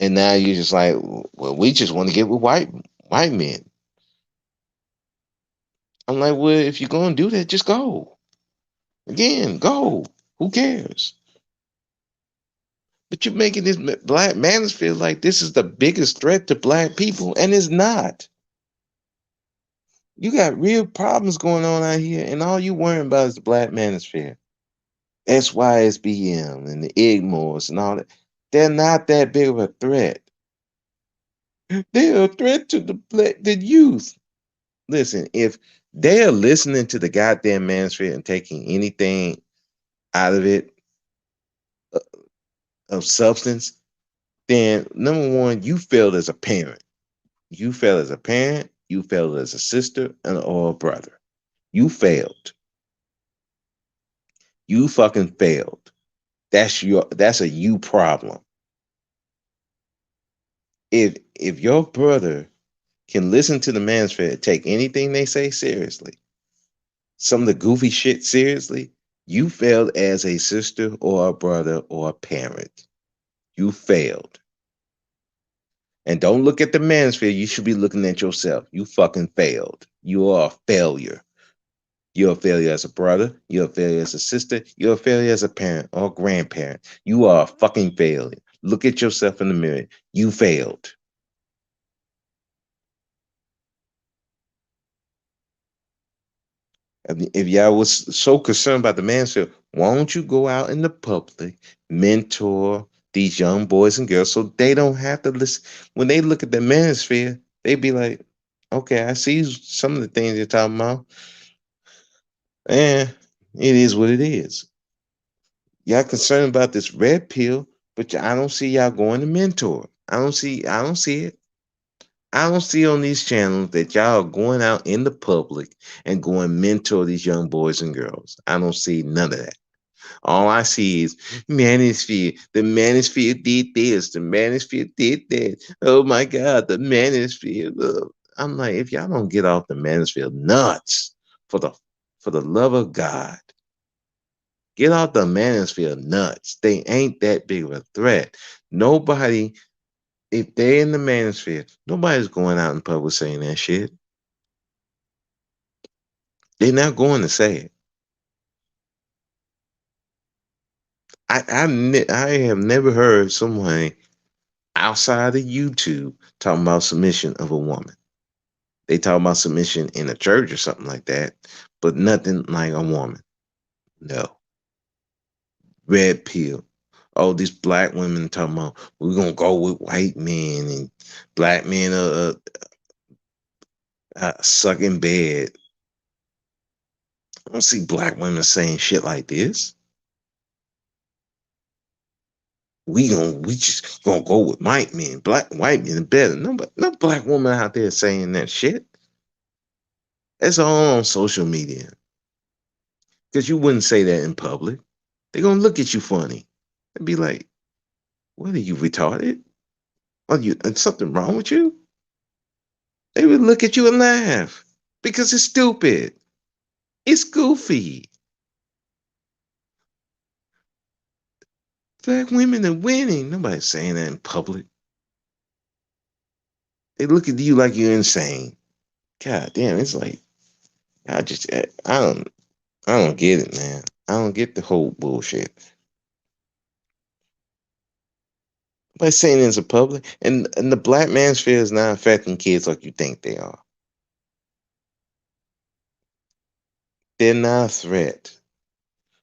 And now you're just like, well, we just want to get with white men. I'm like, well, if you're gonna do that, just go. Again, go. Who cares? But you're making this black manosphere like this is the biggest threat to black people, and it's not. You got real problems going on out here, and all you worrying about is the black manosphere. SYSBM and the Igmores and all that. They're not that big of a threat. They're a threat to the youth. Listen, if they are listening to the goddamn manosphere and taking anything out of it uh, of substance, then number one, you failed as a parent. You failed as a parent. You failed as a sister or a brother. You failed. You fucking failed. That's a you problem. If your brother can listen to the manosphere and take anything they say seriously, some of the goofy shit seriously, you failed as a sister or a brother or a parent. You failed. And don't look at the manosphere. You should be looking at yourself. You fucking failed. You are a failure. You're a failure as a brother. You're a failure as a sister. You're a failure as a parent or grandparent. You are a fucking failure. Look at yourself in the mirror. You failed. I mean, if y'all was so concerned about the manosphere, why don't you go out in the public, mentor these young boys and girls so they don't have to listen? When they look at the manosphere, they be like, okay, I see some of the things you're talking about. And it is what it is. Y'all concerned about this red pill, but I don't see y'all going to mentor. I don't see it. I don't see on these channels that y'all are going out in the public and going mentor these young boys and girls. I don't see none of that. All I see is manosphere. The manosphere did this. The manosphere did that. Oh my God, the manosphere. I'm like, if y'all don't get off the manosphere nuts for the love of God, get off the manosphere nuts. They ain't that big of a threat. Nobody, if they're in the manosphere, nobody's going out in public saying that shit. They're not going to say it. I have never heard someone outside of YouTube talking about submission of a woman. They talk about submission in a church or something like that, but nothing like a woman. No. Red pill. Oh, these black women talking about we're gonna go with white men and black men sucking bed. I don't see black women saying shit like this. We just gonna go with white men. White men are better. No black woman out there saying that shit. It's all on social media. Because you wouldn't say that in public. They're gonna look at you funny. They'd be like, what are you retarded? Are you something wrong with you? They would look at you and laugh. Because it's stupid. It's goofy. Black women are winning. Nobody's saying that in public. They look at you like you're insane. God damn, it's like I don't get it, man. I don't get the whole bullshit. By saying it's a public and the black manosphere is not affecting kids like you think they are. They're not a threat.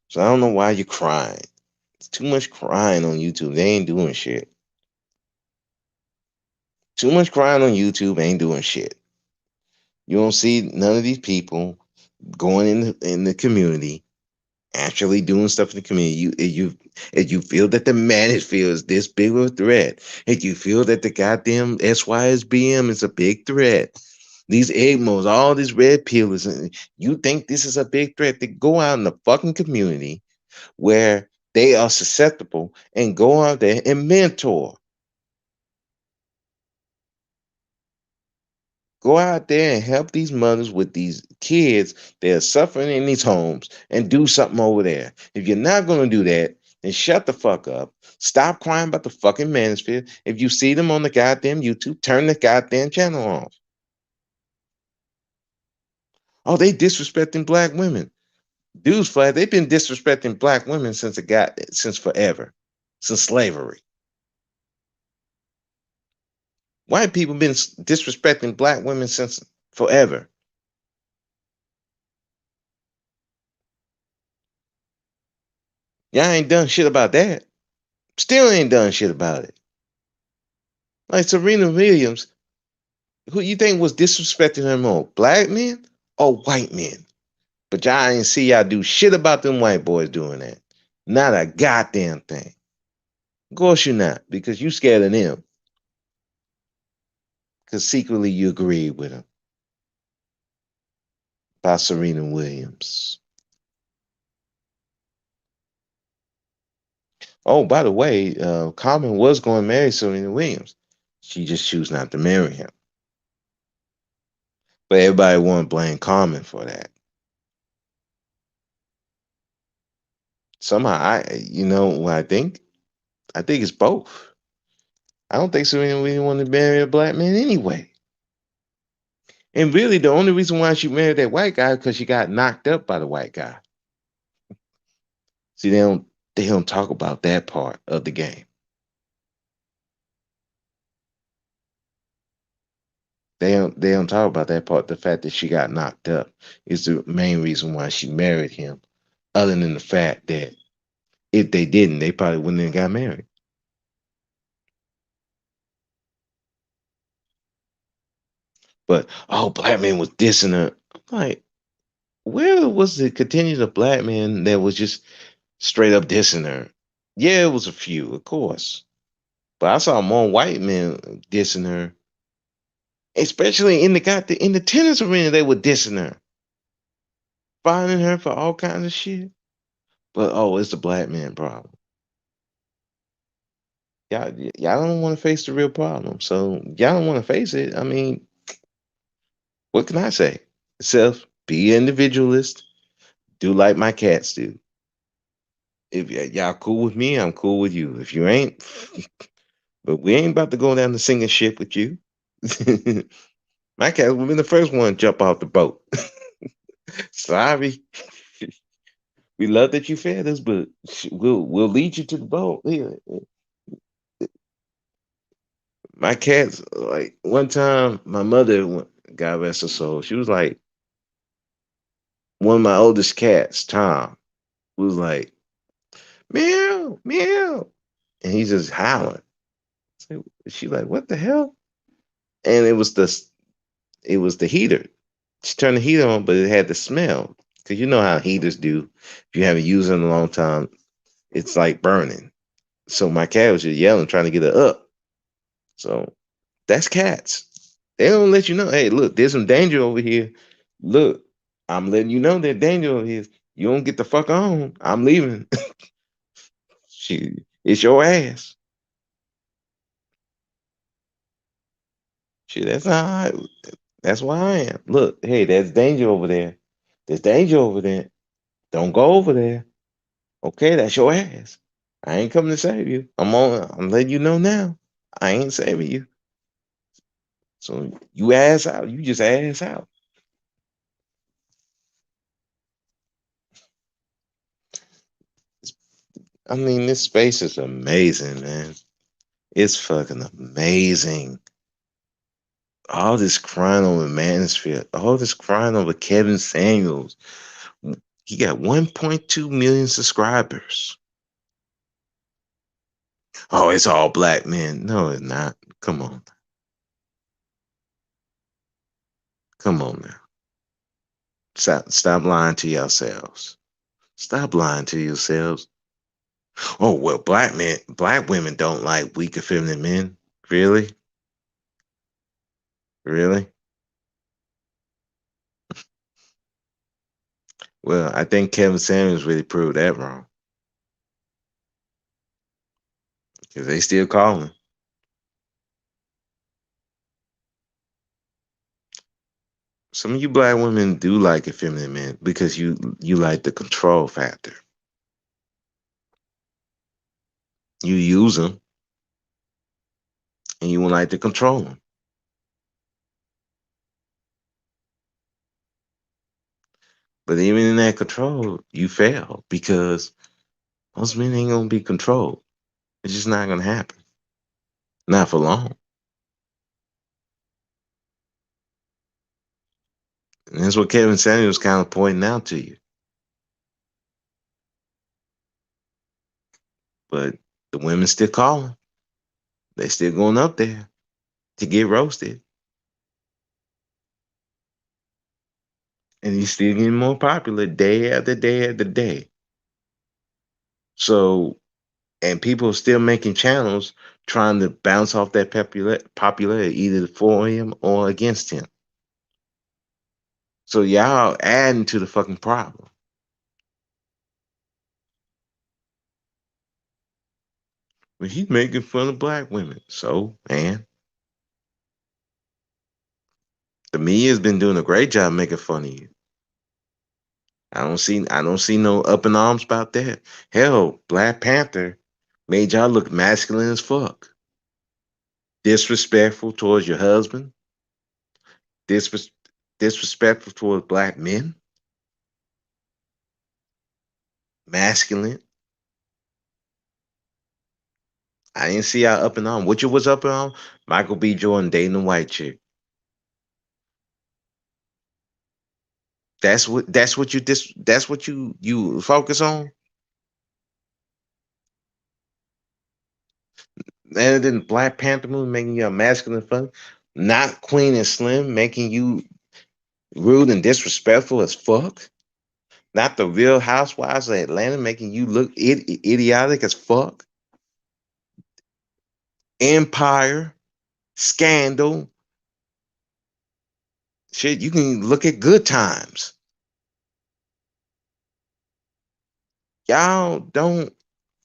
So I don't know why you're crying. It's too much crying on YouTube. They ain't doing shit. Too much crying on YouTube ain't doing shit. You don't see none of these people going in the community, actually doing stuff in the community. If you feel that the manosphere is this big of a threat, if you feel that the goddamn SYSBM is a big threat, These egos, all these red pillars, and you think this is a big threat? They go out in the fucking community where they are susceptible and go out there and mentor. Go out there and help these mothers with these kids that are suffering in these homes and do something over there. If you're not going to do that, then shut the fuck up. Stop crying about the fucking manosphere. If you see them on the goddamn YouTube, turn the goddamn channel off. Oh, they disrespecting black women. Dudes, flat, they've been disrespecting black women since forever, since slavery. White people been disrespecting black women since forever. Y'all ain't done shit about that. Still ain't done shit about it. Like Serena Williams, who you think was disrespecting her more, black men or white men? But y'all ain't see y'all do shit about them white boys doing that. Not a goddamn thing. Of course you're not, because you scared of them. Because secretly you agreed with them. By Serena Williams. Oh, by the way, Common was going to marry Serena Williams. She just chose not to marry him. But everybody want to blame Common for that. Somehow, you know what I think? I think it's both. I don't think Serena Williams wanted to marry a black man anyway. And really, the only reason why she married that white guy is because she got knocked up by the white guy. See, they don't talk about that part of the game. They don't talk about that part. The fact that she got knocked up is the main reason why she married him. Other than the fact that if they didn't, they probably wouldn't have got married. But oh, black man was dissing her. I'm like, where was the contingent of black men that was just straight up dissing her? Yeah, it was a few, of course. But I saw more white men dissing her, especially in the tennis arena. They were dissing her, finding her for all kinds of shit. But oh, it's the black man problem. Y'all don't want to face the real problem, so y'all don't want to face it. I mean, what can I say? Self, be an individualist. Do like my cats do. If y'all cool with me, I'm cool with you. If you ain't, but we ain't about to go down the singing ship with you. My cats will be the first one to jump off the boat. Sorry. We love that you fed us, but we'll lead you to the boat. Yeah. My cats, like one time, my mother, God rest her soul, she was like, one of my oldest cats, Tom, was like, meow, meow, and he's just howling. So she like, what the hell? And it was the heater. She turned the heater on, but it had the smell. Cause you know how heaters do. If you haven't used it in a long time, it's like burning. So my cat was just yelling, trying to get her up. So that's cats. They don't let you know, hey, look, there's some danger over here. Look, I'm letting you know there's danger over here. You don't get the fuck on. I'm leaving. It's your ass. Shit, that's all right. That's why I am. Look, hey, there's danger over there. There's danger over there. Don't go over there. Okay, that's your ass. I ain't coming to save you. I'm letting you know now. I ain't saving you. So you ass out. You just ass out. I mean, this space is amazing, man. It's fucking amazing. All this crying over Manosphere, all this crying over Kevin Samuels. He got 1.2 million subscribers. Oh, it's all black men. No, it's not. Come on. Come on now. Stop lying to yourselves. Stop lying to yourselves. Oh, well, black women don't like weaker feminine men. Really? Really? Well, I think Kevin Samuels really proved that wrong because they still calling. Some of you black women do like effeminate men because you like the control factor. You use them and you would like to control them. But even in that control, you fail because most men ain't gonna be controlled. It's just not gonna happen. Not for long. And that's what Kevin Samuels kind of pointing out to you. But the women still calling. They still going up there to get roasted. And he's still getting more popular day after day after day. So, and people are still making channels trying to bounce off that popularity either for him or against him. So y'all adding to the fucking problem. But he's making fun of black women. So, man, the media's been doing a great job making fun of you. I don't see no up in arms about that. Hell, Black Panther made y'all look masculine as fuck. Disrespectful towards your husband, disres- disrespectful towards black men, masculine. I didn't see y'all up and on. What you was up and on? Michael B. Jordan dating a white chick. That's what you focus on. And then Black Panther movie making you a masculine fun. Not Queen and Slim making you rude and disrespectful as fuck. Not the Real Housewives of Atlanta making you look idiotic as fuck. Empire, Scandal, shit. You can look at Good Times. Y'all don't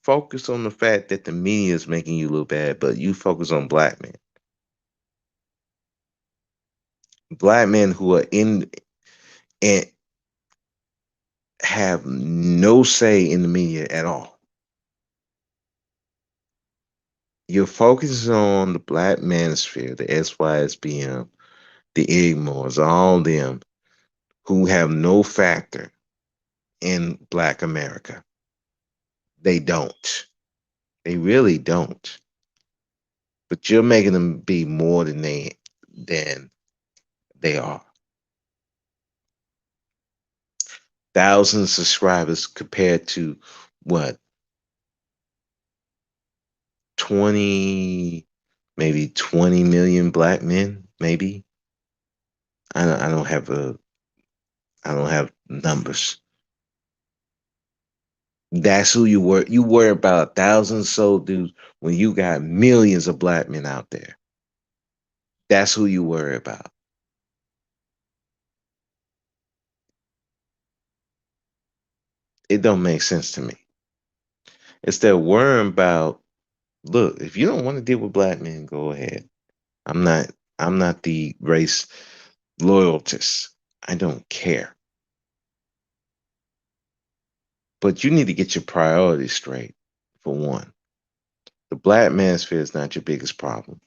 focus on the fact that the media is making you look bad, but you focus on black men who are in and have no say in the media at all. You're focusing on the black manosphere, the SYSBM, the Igmores, all them who have no factor in black America. They don't. They really don't. But you're making them be more than they are. 1,000 subscribers compared to what 20, maybe 20 million black men, maybe. I don't have numbers. That's who you were. You worry about 1,000 soul dudes when you got millions of black men out there. That's who you worry about. It don't make sense to me. It's that worrying about. Look, if you don't want to deal with black men, go ahead. I'm not. I'm not the race loyalist. I don't care. But you need to get your priorities straight. For one, the black manosphere is not your biggest problem.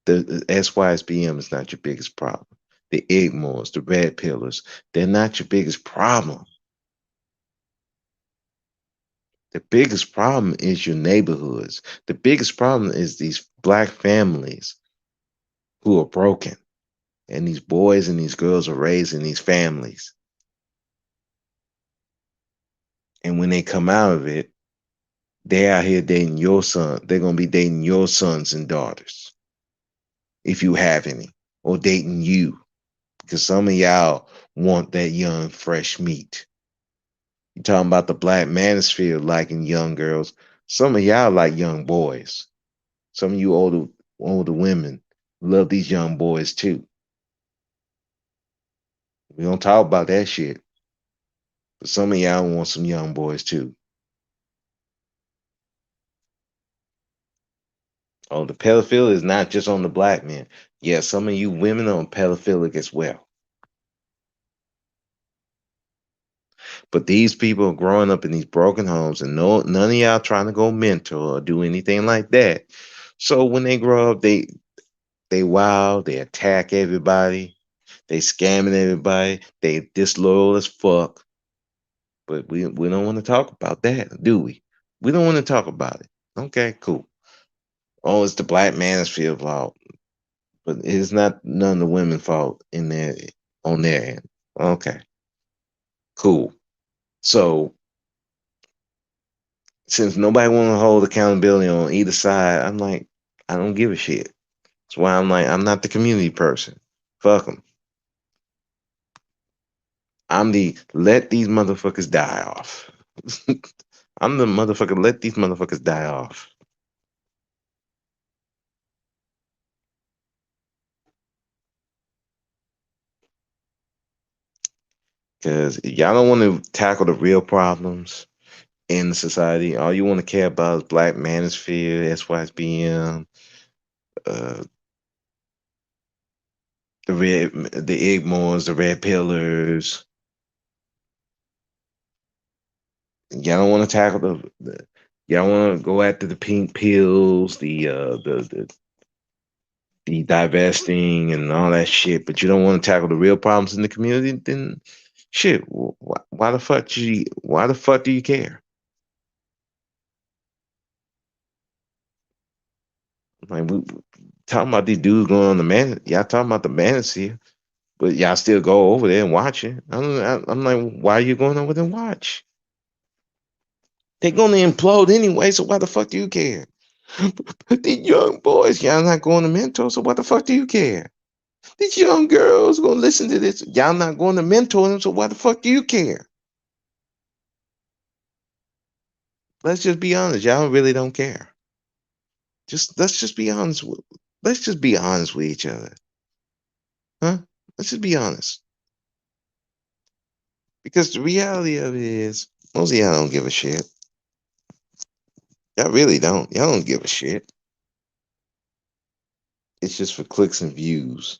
The SYSBM is not your biggest problem. The Igmores, the red pillars, they're not your biggest problem. The biggest problem is your neighborhoods. The biggest problem is these black families who are broken. And these boys and these girls are raised in these families. And when they come out of it, they're out here dating your son. They're going to be dating your sons and daughters, if you have any, or dating you. Because some of y'all want that young, fresh meat. You talking about the black manosphere liking young girls. Some of y'all like young boys. Some of you older women love these young boys too. We don't talk about that shit. But some of y'all want some young boys too. Oh, the pedophilia is not just on the black men. Yeah, some of you women are pedophilic as well. But these people are growing up in these broken homes, and none of y'all trying to go mentor or do anything like that. So when they grow up, they wild, they attack everybody, they scamming everybody, they disloyal as fuck. But we don't want to talk about that, do we? We don't want to talk about it. Okay, cool. Oh, it's the black manosphere fault, but it's not none of the women's fault in there on their end. Okay, cool. So since nobody want to hold accountability on either side, I'm like, I don't give a shit. That's why I'm like, I'm not the community person. Fuck them. I'm the let these motherfuckers die off. I'm the motherfucker. Let these motherfuckers die off. Because if y'all don't want to tackle the real problems in society, all you want to care about is black manosphere, SYSBM, uh, the Igmores, the red pillars. Y'all don't want to tackle y'all want to go after the pink pills, the divesting and all that shit, but you don't want to tackle the real problems in the community. Then shit, why the fuck why the fuck do you care? Like we talking about these dudes going on the man, y'all talking about the manosphere, but y'all still go over there and watch it. I'm like, why are you going over there and watch? They're gonna implode anyway, so why the fuck do you care? But these young boys, y'all not going to mentor, so why the fuck do you care? These young girls gonna listen to this, y'all not going to mentor them, so why the fuck do you care? Let's just be honest, y'all really don't care. Just let's just be honest. Let's just be honest with each other, huh? Let's just be honest. Because the reality of it is, most of y'all don't give a shit. Y'all really don't. Y'all don't give a shit. It's just for clicks and views.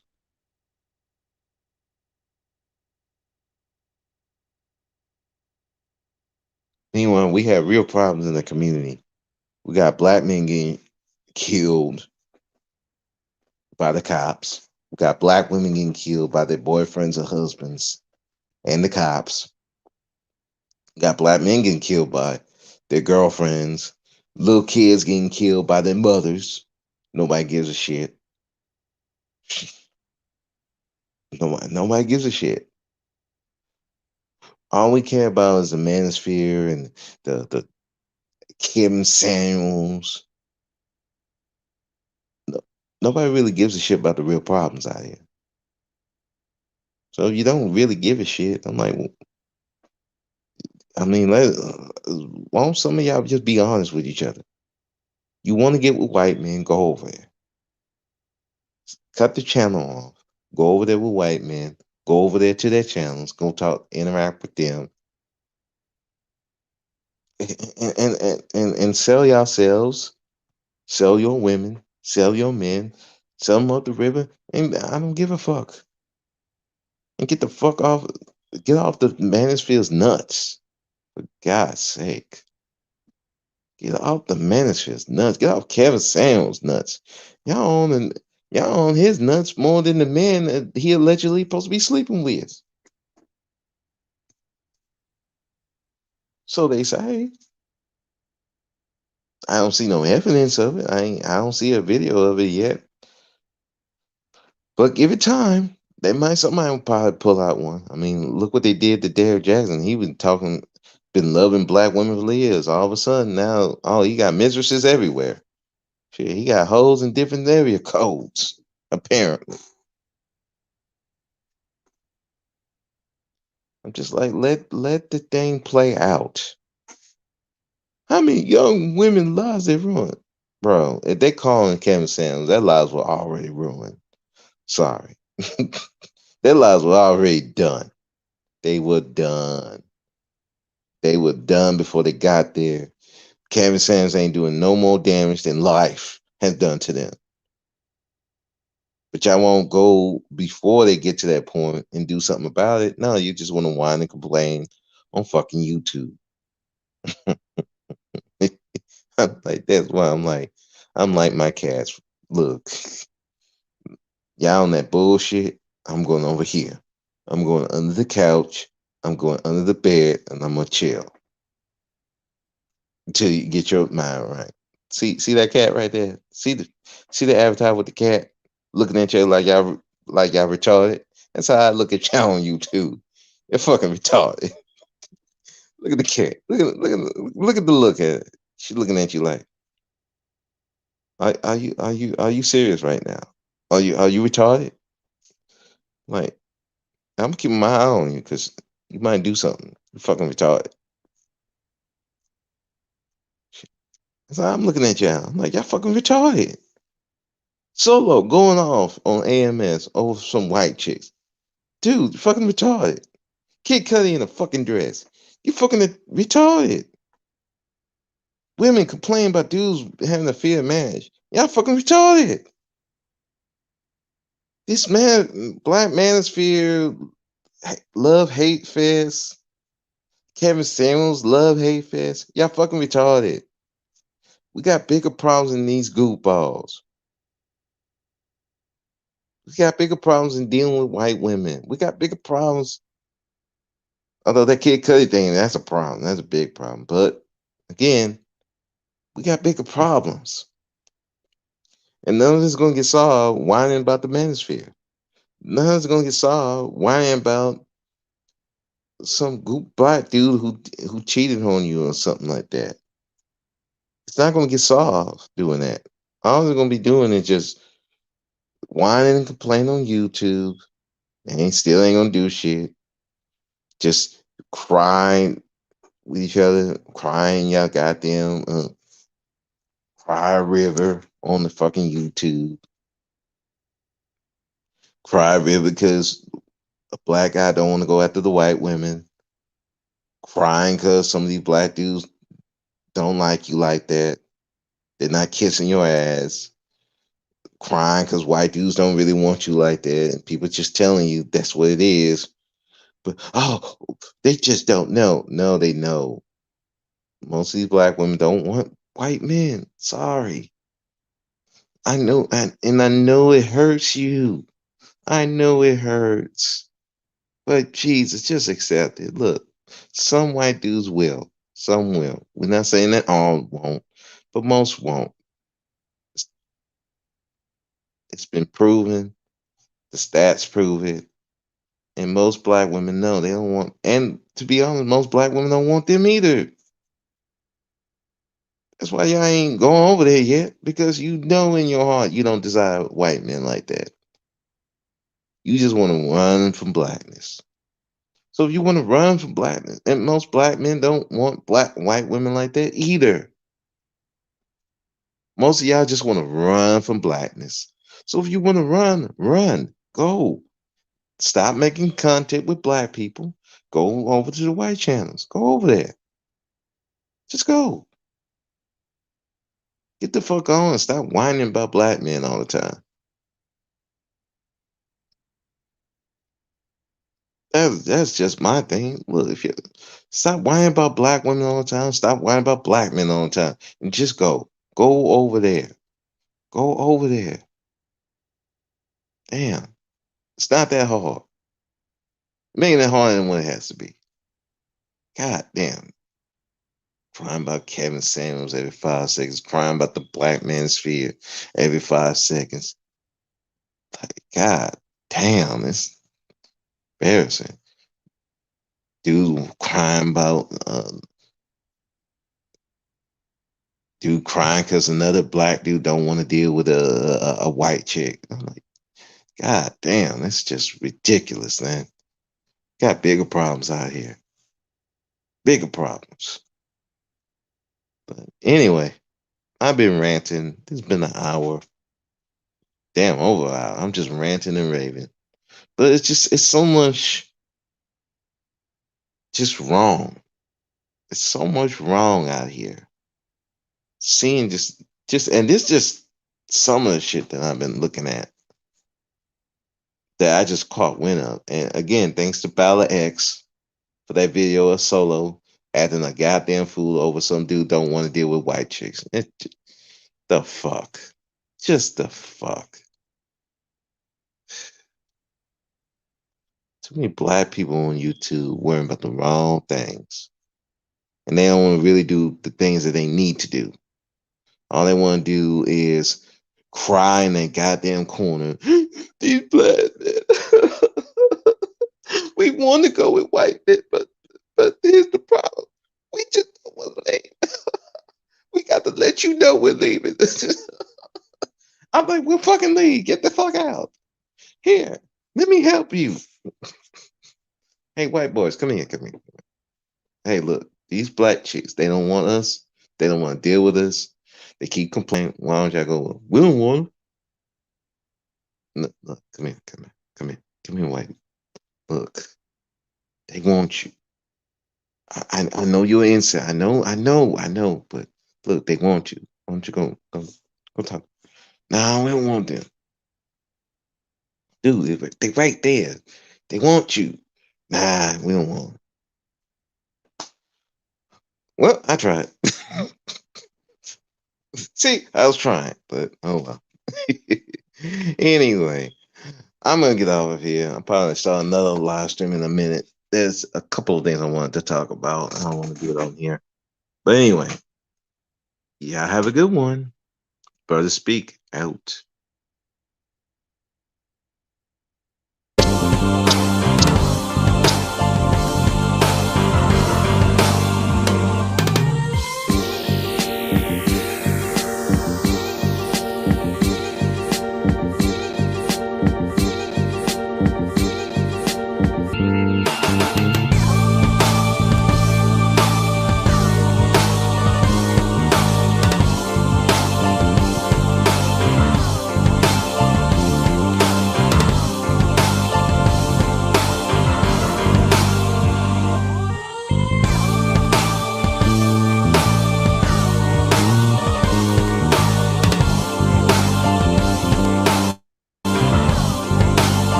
Meanwhile, we have real problems in the community. We got black men getting killed by the cops. We got black women getting killed by their boyfriends or husbands and the cops. We got black men getting killed by their girlfriends. Little kids getting killed by their mothers. Nobody gives a shit. Nobody gives a shit. All we care about is the manosphere and the Kim Samuels. No, nobody really gives a shit about the real problems out here. So if you don't really give a shit, I'm like, I mean, why don't some of y'all just be honest with each other? You want to get with white men, go over there. Cut the channel off. Go over there with white men. Go over there to their channels. Go talk, interact with them, and sell yourselves. Sell your women. Sell your men. Sell them up the river. And I don't give a fuck. And get the fuck off. Get off the Mansfield's nuts. For God's sake. Get off the Mansfield's nuts. Get off Kevin Samuels' nuts. Y'all on and y'all on his nuts more than the men that he allegedly supposed to be sleeping with. So they say. I don't see no evidence of it. I don't see a video of it yet. But give it time. Somebody will probably pull out one. I mean, look what they did to Derrick Jackson. He was talking, been loving black women for years. All of a sudden now, oh, he got mistresses everywhere. Shit, he got hoes in different area codes, apparently. I'm just like, let the thing play out. How many young women lives they ruined? Bro, if they calling Kevin Samuels, their lives were already ruined. Sorry. Their lives were already done. They were done. They were done before they got there. Kevin Samuels ain't doing no more damage than life has done to them. But y'all won't go before they get to that point and do something about it. No, you just want to whine and complain on fucking YouTube. I'm like, that's why I'm like my cats. Look, y'all on that bullshit. I'm going over here. I'm going under the couch. I'm going under the bed, and I'm gonna chill until you get your mind right. See that cat right there. See the avatar with the cat looking at you like y'all retarded. That's how I look at y'all on YouTube. You're fucking retarded. Look at the cat. Look at the look at it. She's looking at you like, are you serious right now? Are you retarded? Like, I'm keeping my eye on you because you might do something. You're fucking retarded. So I'm looking at y'all. I'm like, y'all fucking retarded. Solo going off on AMS over some white chicks. Dude, you fucking retarded. Kid Cudi in a fucking dress. You fucking retarded. Women complain about dudes having a fear marriage. Y'all fucking retarded. This man, Black Manosphere, love hate fest. Kevin Samuels, love hate fest. Y'all fucking retarded. We got bigger problems than these goofballs. We got bigger problems in dealing with white women. We got bigger problems. Although that Kid Cudi thing, that's a problem. That's a big problem. But again, we got bigger problems. And none of this is going to get solved whining about the manosphere. None of it's going to get solved whining about some goop black dude who cheated on you or something like that. It's not going to get solved doing that. All they're going to be doing is just whining and complaining on YouTube. And still ain't going to do shit. Just crying with each other, crying y'all goddamn cry river on the fucking YouTube. Cry river because a black guy don't want to go after the white women. Crying because some of these black dudes don't like you like that. They're not kissing your ass. Crying because white dudes don't really want you like that. And people just telling you that's what it is. But oh, they just don't know. No, they know. Most of these black women don't want white men. Sorry. I know, and I know it hurts you. I know it hurts. But Jesus, just accept it. Look, some white dudes will. Some will. We're not saying that all won't, but most won't. It's been proven. The stats prove it. And most black women know they don't want, and to be honest, most black women don't want them either. That's why y'all ain't going over there yet, because you know in your heart you don't desire white men like that. You just want to run from blackness. So if you want to run from blackness, and most black men don't want black white women like that either. Most of y'all just want to run from blackness. So if you want to run, run. Go. Stop making contact with black people. Go over to the white channels. Go over there. Just go. Get the fuck on and stop whining about black men all the time. That's just my thing. Look, if you stop whining about black women all the time, stop whining about black men all the time, and just go. Go over there. Go over there. Damn. It's not that hard. Making it harder than what it has to be. God damn. Crying about Kevin Samuels every 5 seconds. Crying about the black manosphere every 5 seconds. Like, God damn, it's embarrassing. Dude crying because another black dude don't want to deal with a white chick. I'm like, God damn, that's just ridiculous, man. Got bigger problems out here. Bigger problems. But anyway, I've been ranting. It's been an hour. Damn, over an hour. I'm just ranting and raving. But it's so much just wrong. It's so much wrong out here. Seeing and this just some of the shit that I've been looking at that I just caught wind of. And again, thanks to Bala X for that video of Solo acting a goddamn fool over some dude don't want to deal with white chicks. The fuck. Just the fuck. Too many black people on YouTube worrying about the wrong things. And they don't want to really do the things that they need to do. All they want to do is cry in that goddamn corner. These black men. We want to go with white men, but here's the problem. We just don't want to leave. We got to let you know we're leaving. I'm like, we'll fucking leave. Get the fuck out. Here, let me help you. Hey, white boys, come here, come here. Hey, look, these black chicks, they don't want us. They don't want to deal with us. They keep complaining. Why don't y'all go? We don't want them. Look, come here, come here, come here, come here, white. Look, they want you. I know you're inside. I know. But look, they want you. Why don't you go talk? No, we don't want them. Dude, they right there. They want you. Nah, we don't want them. Well, I tried. See, I was trying, but oh well. Anyway, I'm gonna get off of here. I'll probably start another live stream in a minute. There's a couple of things I wanted to talk about. I don't want to do it on here. But anyway, yeah, have a good one. Brother Speak out.